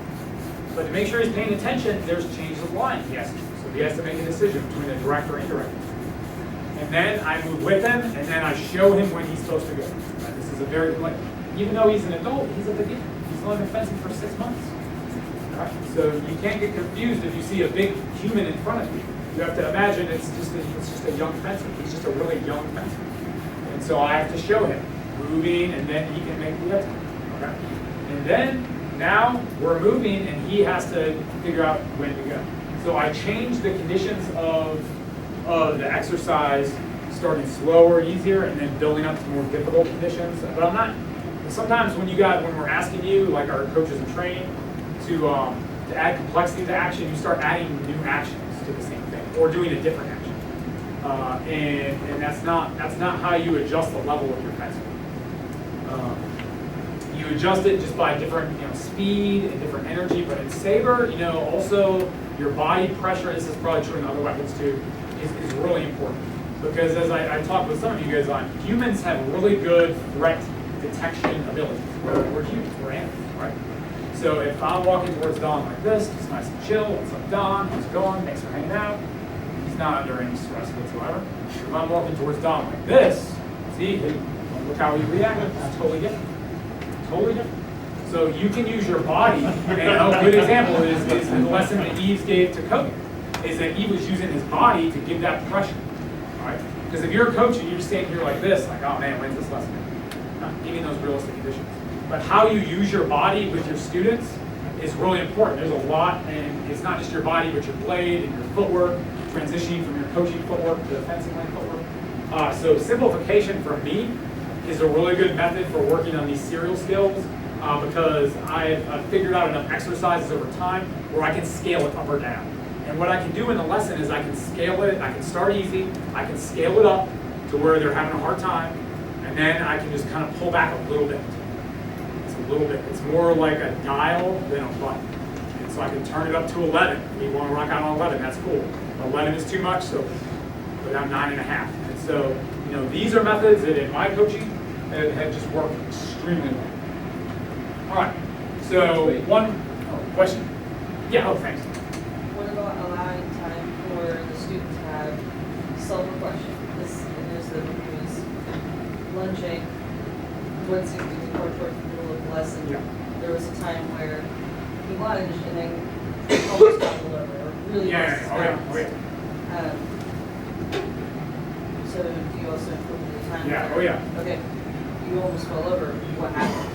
But to make sure he's paying attention, there's change of line he has to do. So he has to make a decision between a direct or indirect. And then I move with him, and then I show him when he's supposed to go. Right? This is a very, even though he's an adult, he's a beginner. He's only been fencing for 6 months. Right? So you can't get confused if you see a big human in front of you. You have to imagine it's just a young fencer. He's just a really young fencer. And so I have to show him moving, and then he can make the lift. Okay? And then now we're moving, and he has to figure out when to go. So I change the conditions of the exercise, starting slower, easier, and then building up to more difficult conditions. But I'm not. Sometimes when we're asking you, like our coaches in training, to add complexity to action, you start adding new actions to the same thing, or doing a different action. And that's not how you adjust the level of your fencing. You adjust it just by different speed and different energy. But in saber, also your body pressure. This is probably true in other weapons too. Is really important, because as I talked with some of you guys on, humans have really good threat detection abilities. We're humans, we're animals, right? So if I'm walking towards Don like this, it's nice and chill. What's up, Don? How's it going? Thanks for hanging out. He's not under any stress whatsoever. If I'm walking towards Don like this, see, look how he reacted. It's totally different. Totally different. So you can use your body, and a good example is the lesson that Yves gave to Cody, is that he was using his body to give that pressure, all right? Because if you're a coach and you're standing here like this, like, oh man, when's this lesson? Not giving those realistic conditions. But how you use your body with your students is really important. There's a lot, and it's not just your body, but your blade and your footwork, transitioning from your coaching footwork to fencing lane footwork. So simplification for me is a really good method for working on these serial skills, because I've figured out enough exercises over time where I can scale it up or down. And what I can do in the lesson is I can scale it, I can start easy, I can scale it up to where they're having a hard time, and then I can just kind of pull back a little bit. It's more like a dial than a button. And so I can turn it up to 11. If you want to rock out on 11, that's cool. 11 is too much, so go down 9.5. And so, these are methods that in my coaching have just worked extremely well. All right, so question? Yeah, thanks. What about allowing time for the student to have self-reflection? There's the who's lunging, once he was towards the middle of the lesson. Yeah. There was a time where he lunged and then almost toppled over, or really Yeah, lost his oh balance. yeah. So do you also include the time? Yeah, where- oh yeah. Okay, you almost fell over, what happened?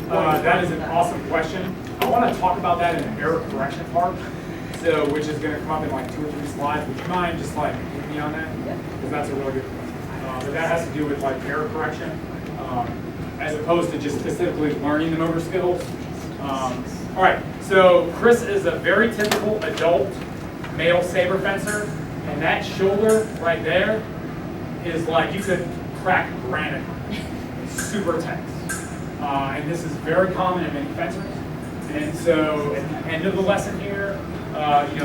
That is an awesome question. I want to talk about that in the error correction part, which is going to come up in like 2 or 3 slides. Would you mind just hitting me on that? Yeah. Because that's a really good question. But that has to do with error correction, as opposed to just specifically learning the motor skills. All right, so Chris is a very typical adult male saber fencer, and that shoulder right there is like you could crack granite. It's super tense. And this is very common in many fencers. And so at the end of the lesson here,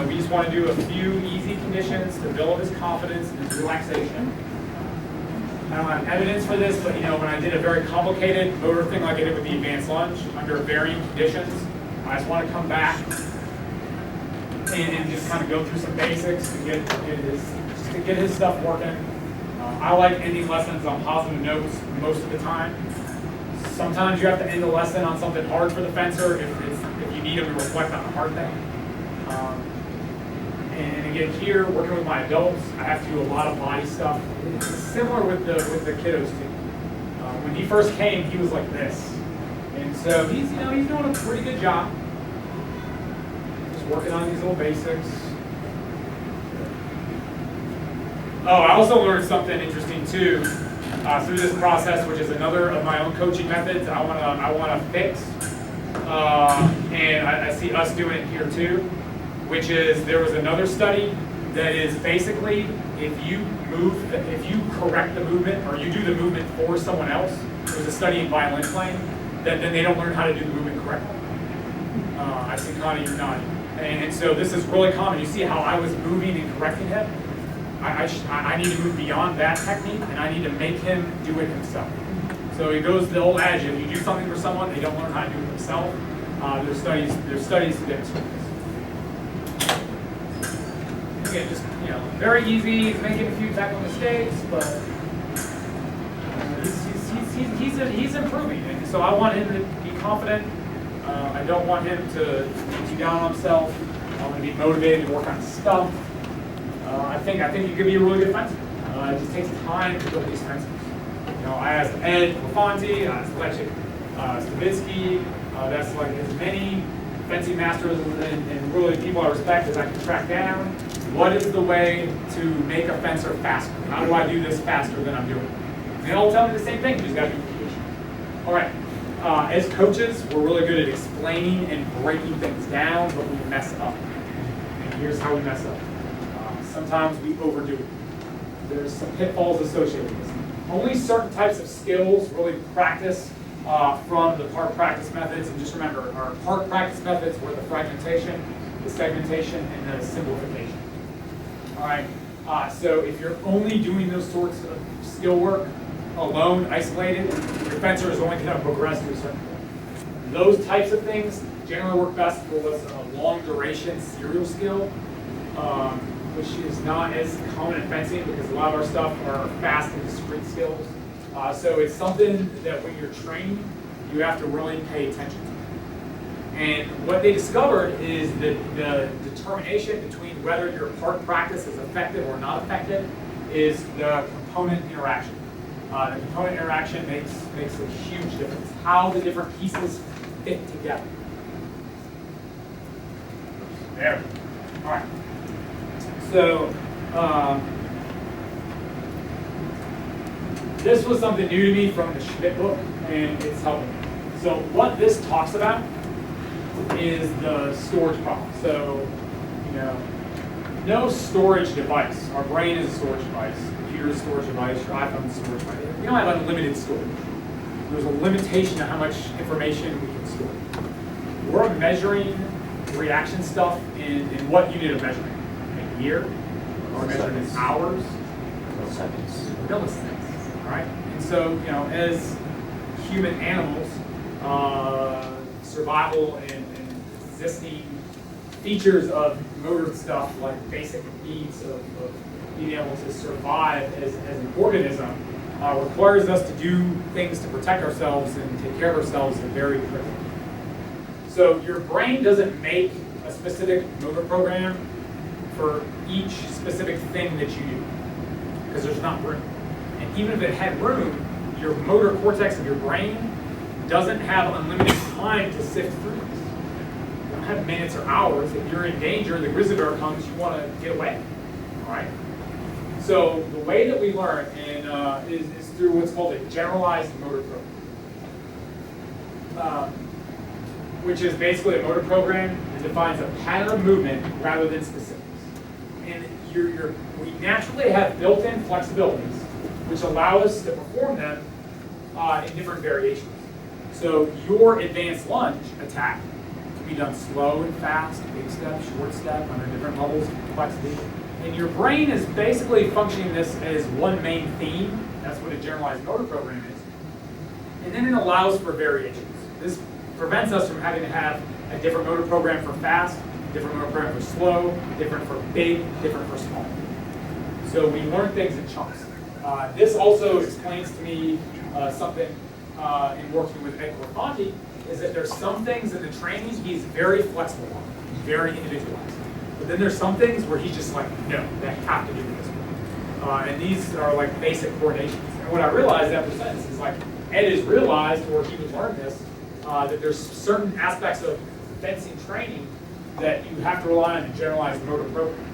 we just want to do a few easy conditions to build his confidence and his relaxation. I don't have evidence for this, but when I did a very complicated motor thing like I did with the advanced lunge under varying conditions, I just want to come back and just kind of go through some basics and get his stuff working. I like ending lessons on positive notes most of the time. Sometimes you have to end the lesson on something hard for the fencer if you need them to reflect on a hard thing. And again, here working with my adults, I have to do a lot of body stuff. It's similar with the kiddos too. When he first came, he was like this, and so he's doing a pretty good job. Just working on these little basics. Oh, I also learned something interesting too through this process, which is another of my own coaching methods. I want to fix, and I see us doing it here too, which is there was another study that is basically if you correct the movement or you do the movement for someone else. There was a study in violin playing that then they don't learn how to do the movement correctly. I see Connie, you're nodding. And so this is really common. You see how I was moving and correcting him? I need to move beyond that technique, and I need to make him do it himself. So it goes the old adage, if you do something for someone, they don't learn how to do it themselves. There's studies to demonstrate this. Again, just, very easy. He's making a few technical mistakes, but he's improving. And so I want him to be confident. I don't want him to be down on himself. I want him to be motivated to work on stuff. I think you could be a really good fencer. It just takes time to build these fences. I asked Ed Lafonti, I asked Lechik Stavisky, that's like as many fencing masters and really people I respect as I can track down. What is the way to make a fencer faster? How do I do this faster than I'm doing? And they all tell me the same thing, you just got to be patient. All right, as coaches, we're really good at explaining and breaking things down, but we mess up. And here's how we mess up. Sometimes we overdo it. There's some pitfalls associated with this. Only certain types of skills really practice from the part practice methods. And just remember, our part practice methods were the fragmentation, the segmentation, and the simplification. All right, so if you're only doing those sorts of skill work alone, isolated, your fencer is only going to progress to a certain point. Those types of things generally work best for what's a long duration serial skill. Which is not as common in fencing because a lot of our stuff are fast and discrete skills. So it's something that when you're training, you have to really pay attention to. And what they discovered is that the determination between whether your part practice is effective or not effective is the component interaction. The component interaction makes a huge difference. How the different pieces fit together. There. All right. So, this was something new to me from the Schmidt book, and it's helping me. So what this talks about is the storage problem. So, no storage device. Our brain is a storage device. Computer is a storage device. Your iPhone is a storage device. We don't have unlimited storage. There's a limitation to how much information we can store. We're measuring reaction stuff in what unit of measurement? Year, or measured in hours, milliseconds. All right, and so as human animals, survival and existing features of motor stuff like basic needs of being able to survive as an organism requires us to do things to protect ourselves and take care of ourselves in very critical. So your brain doesn't make a specific motor program for each specific thing that you do, because there's not room. And even if it had room, your motor cortex of your brain doesn't have unlimited time to sift through this. You don't have minutes or hours. If you're in danger, the grizzly bear comes, you want to get away. All right? So the way that we learn is through what's called a generalized motor program, which is basically a motor program that defines a pattern of movement rather than specifics. And we naturally have built-in flexibilities, which allow us to perform them in different variations. So your advanced lunge attack can be done slow and fast, big step, short step, under different levels of complexity. And your brain is basically functioning this as one main theme. That's what a generalized motor program is. And then it allows for variations. This prevents us from having to have a different motor program for fast, different motor program for slow, different for big, different for small. So we learn things in chunks. This also explains to me something in working with Ed Lafonti, is that there's some things in the training he's very flexible on, very individualized. But then there's some things where he's just like, no, they have to do this way. And these are like basic coordinations. And what I realized after sentence is like, Ed has realized, or he would learn this, that there's certain aspects of fencing training that you have to rely on a generalized motor program.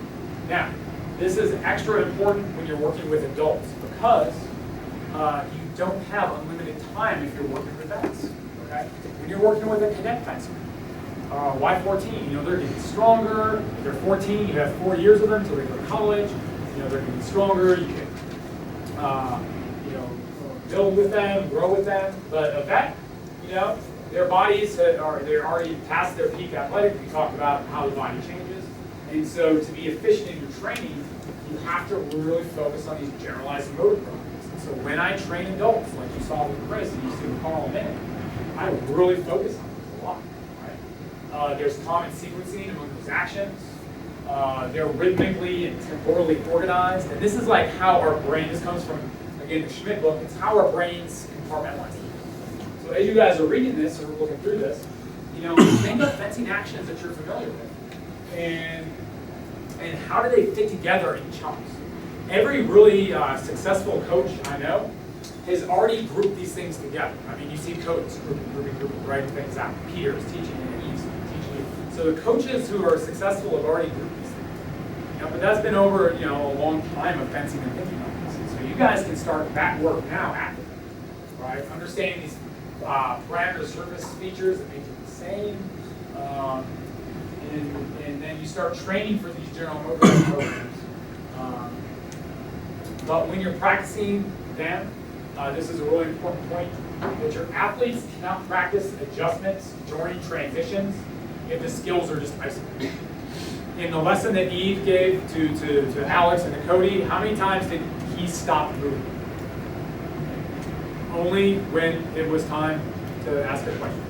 Now, this is extra important when you're working with adults because you don't have unlimited time if you're working with vets. Okay? When you're working with a cadet fencer, Y14, they're getting stronger. If they're 14, you have 4 years of them until they go to college. They're getting stronger. You can, build with them, grow with them. But a vet, their bodies they're already past their peak athletic. We talked about how the body changes. And so to be efficient in your training, you have to really focus on these generalized motor programs. And so when I train adults, like you saw with Chris and you see with Carl in a minute, I really focus on this a lot. Right? There's common sequencing among those actions. They're rhythmically and temporally organized. And this is like how our brain, this comes from, again, the Schmidt book, it's how our brains compartmentalize. So as you guys are reading this or looking through this, think of fencing actions that you're familiar with. And how do they fit together in chunks? Every really successful coach I know has already grouped these things together. I mean, you see coaches grouping, writing things out. Peter is teaching you, and he's teaching you. So the coaches who are successful have already grouped these things. But that's been over a long time of fencing and thinking on this. And so you guys can start that work now actively, right? Understanding these parameter surface features that make it the same. And then you start training for these general motor programs. But when you're practicing them, this is a really important point, that your athletes cannot practice adjustments during transitions if the skills are just isolated. In the lesson that Eve gave to Alex and to Cody, how many times did he stop moving? Only when it was time to ask a question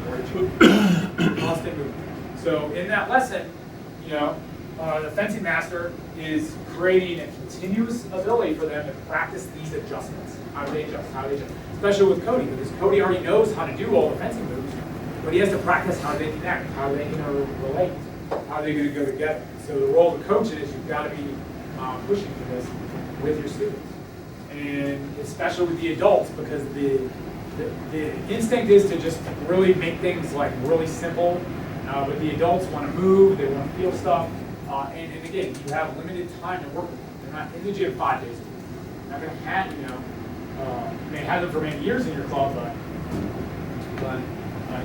or to choose. Constant movement. So in that lesson, the fencing master is creating a continuous ability for them to practice these adjustments. How do they adjust? How do they adjust? Especially with Cody, because Cody already knows how to do all the fencing moves, but he has to practice how they connect, how they interrelate, how they're going to go together. So the role of the coach is you've got to be pushing for this with your students. And especially with the adults, because the instinct is to just really make things like really simple. But the adults want to move, they want to feel stuff. And again, you have limited time to work with them. They're not in the gym 5 days a week. You're not going to have, you may have them for many years in your club, but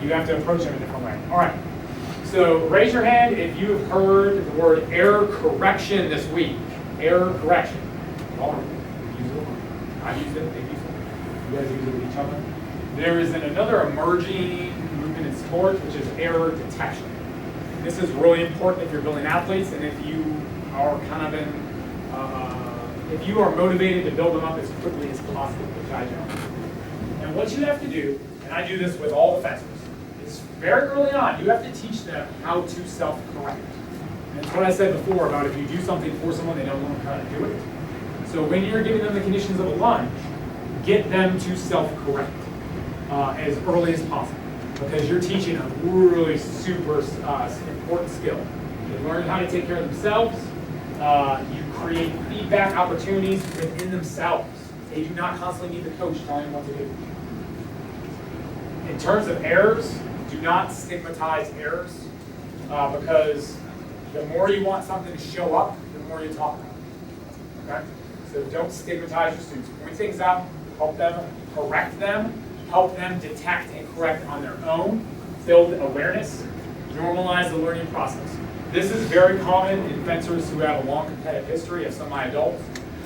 you have to approach them in a different way. All right. So raise your hand if you've heard the word error correction this week. Error correction. All right. Use it. I use it. They use it. You guys use it with each other. There is another emerging movement in sports, which is error detection. This is really important if you're building athletes, and if you are if you are motivated to build them up as quickly as possible, which I do. And what you have to do, and I do this with all the fencers, is very early on, you have to teach them how to self-correct. And it's what I said before about if you do something for someone, they don't learn how to do it. So when you're giving them the conditions of a lunge, get them to self-correct as early as possible, because you're teaching a really super important skill. They learn how to take care of themselves. You create feedback opportunities within themselves. They do not constantly need the coach telling them what to do. In terms of errors, do not stigmatize errors, because the more you want something to show up, the more you talk about it. Okay? So don't stigmatize your students. Point things out, help them correct them, help them detect and correct on their own, build awareness, normalize the learning process. This is very common in fencers who have a long competitive history of some of my adults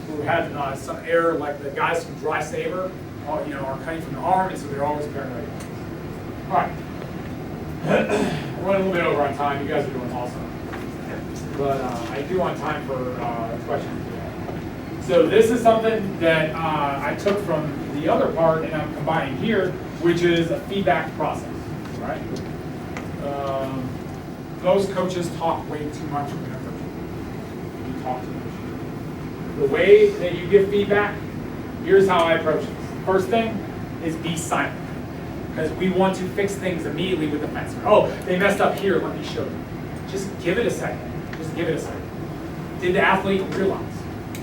who have some error, like the guys from Dry Saber, are cutting from the arm, and so they're always paranoid. All right. We're running a little bit over on time. You guys are doing awesome. But I do want time for questions. So this is something that I took from the other part, and I'm combining here, which is a feedback process, right? Most coaches talk way too much when they're coaching. You talk too much. The way that you give feedback, here's how I approach this. First thing is be silent, because we want to fix things immediately with the fencer. Oh, they messed up here, let me show you. Just give it a second. Just give it a second. Did the athlete realize?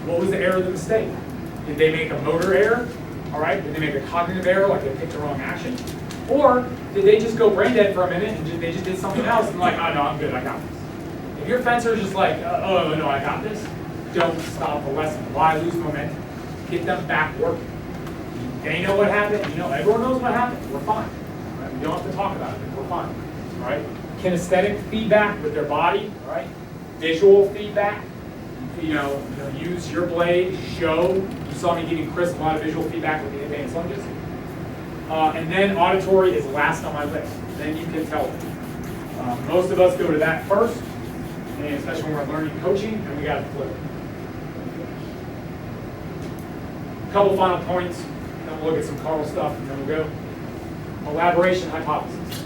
What was the error of the mistake? Did they make a motor error? All right, did they make a cognitive error, like they picked the wrong action? Or did they just go brain dead for a minute and they just did something else and like, oh no, I'm good, I got this. If your fencer is just like, oh no, I got this, don't stop the lesson. Why lose momentum? Get them back working. They know what happened, everyone knows what happened, we're fine. Right? We don't have to talk about it, we're fine. All right? Kinesthetic feedback with their body, all right? Visual feedback. Use your blade, show. You saw me giving Chris a lot of visual feedback with the advanced lunges. And then auditory is last on my list. Then you can tell them. Most of us go to that first, and especially when we're learning coaching, and we got to flip. A couple final points, then we'll look at some Carl stuff, and then we'll go. Elaboration hypothesis.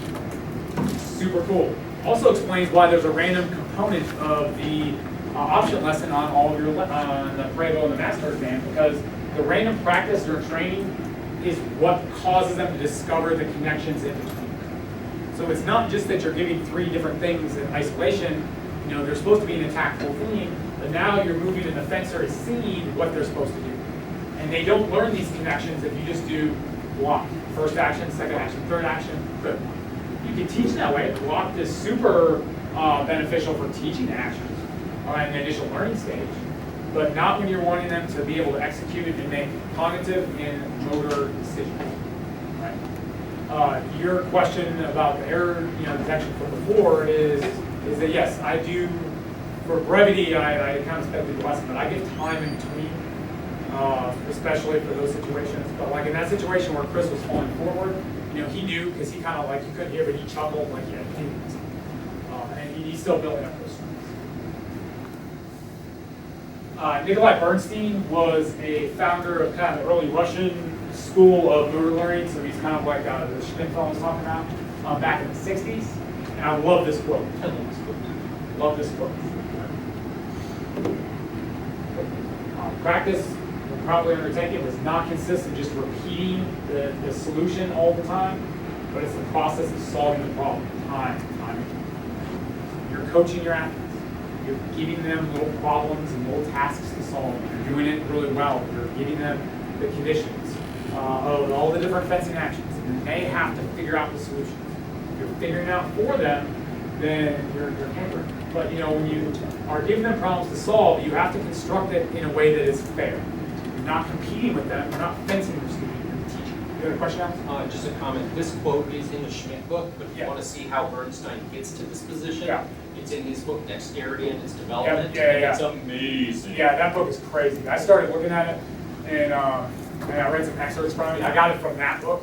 Super cool. Also explains why there's a random component of the option lesson on all of your on the Prego and the Master exam, because the random practice during training is what causes them to discover the connections in between. So it's not just that you're giving 3 different things in isolation. You know, they're supposed to be an attackable theme, but now you're moving an offender to see what they're supposed to do. And they don't learn these connections if you just do block. First action, second action, third action, good. You can teach that way. Block is super beneficial for teaching actions in the initial learning stage, but not when you're wanting them to be able to execute and make cognitive and motor decisions. Right? Your question about the error detection from before is that yes, I do, for brevity, I kind of sped through the lesson, but I give time in between, especially for those situations. But like in that situation where Chris was falling forward, he knew because he kind of like, you couldn't hear, but he chuckled like he had opinions. And he's still building up those strengths. Nikolai Bernstein was a founder of kind of the early Russian school of motor learning, so he's kind of like the Schmidt fellow I was talking about back in the 60s. And I love this quote. Love this quote. Practice, we'll probably undertake it, was not consistent just repeating the solution all the time, but it's the process of solving the problem time and time again. You're coaching your athletes. You're giving them little problems and little tasks to solve. You're doing it really well. You're giving them the conditions of all the different fencing actions, and they have to figure out the solutions. If you're figuring out for them, then you're hampering. But when you are giving them problems to solve, you have to construct it in a way that is fair. You're not competing with them. You're not fencing your student. You're teaching. You have a question, Alex? Just a comment. This quote is in the Schmidt book, but if you want to see how Bernstein gets to this position, it's in his book, Dexterity and Its Development. Yeah. It's amazing. Yeah, that book is crazy. I started looking at it, and I read some excerpts from it. I got it from that book.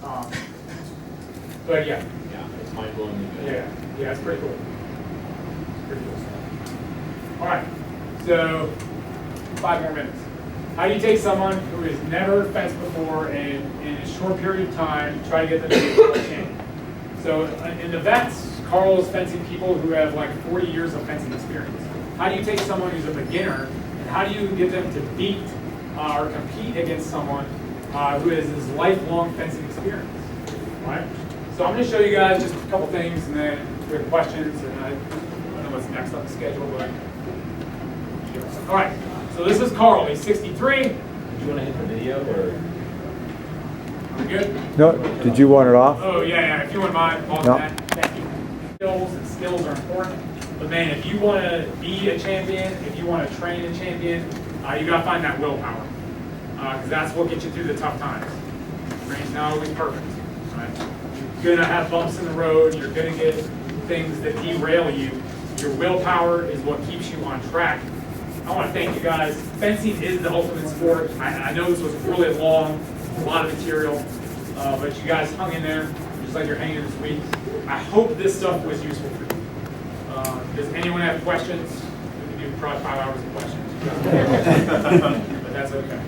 But yeah. Yeah, it's mind-blowingly good. Yeah, it's pretty cool. It's pretty cool stuff. All right, so 5 more minutes. How do you take someone who has never fenced before and in a short period of time try to get them to be a world champion? So in the vets, Carl is fencing people who have like 40 years of fencing experience. How do you take someone who's a beginner and how do you get them to beat or compete against someone who has this lifelong fencing experience? All right? So I'm going to show you guys just a couple things and then we have questions, and I don't know what's next on the schedule, but all right. So this is Carl. He's 63. Do you want to hit the video or? Are we good? No, did you want it off? Oh yeah. If you wouldn't mind, pause No. that. Thank you. Skills are important. But man, if you want to be a champion, if you want to train a champion, you got to find that willpower, because that's what gets you through the tough times. Training's not always perfect. Right? You're gonna have bumps in the road. You're gonna get things that derail you. Your willpower is what keeps you on track. I want to thank you guys. Fencing is the ultimate sport. I know this was really long, a lot of material, but you guys hung in there just like you're hanging this week. I hope this stuff was useful for you. Does anyone have questions? We can do probably 5 hours of questions. But that's okay.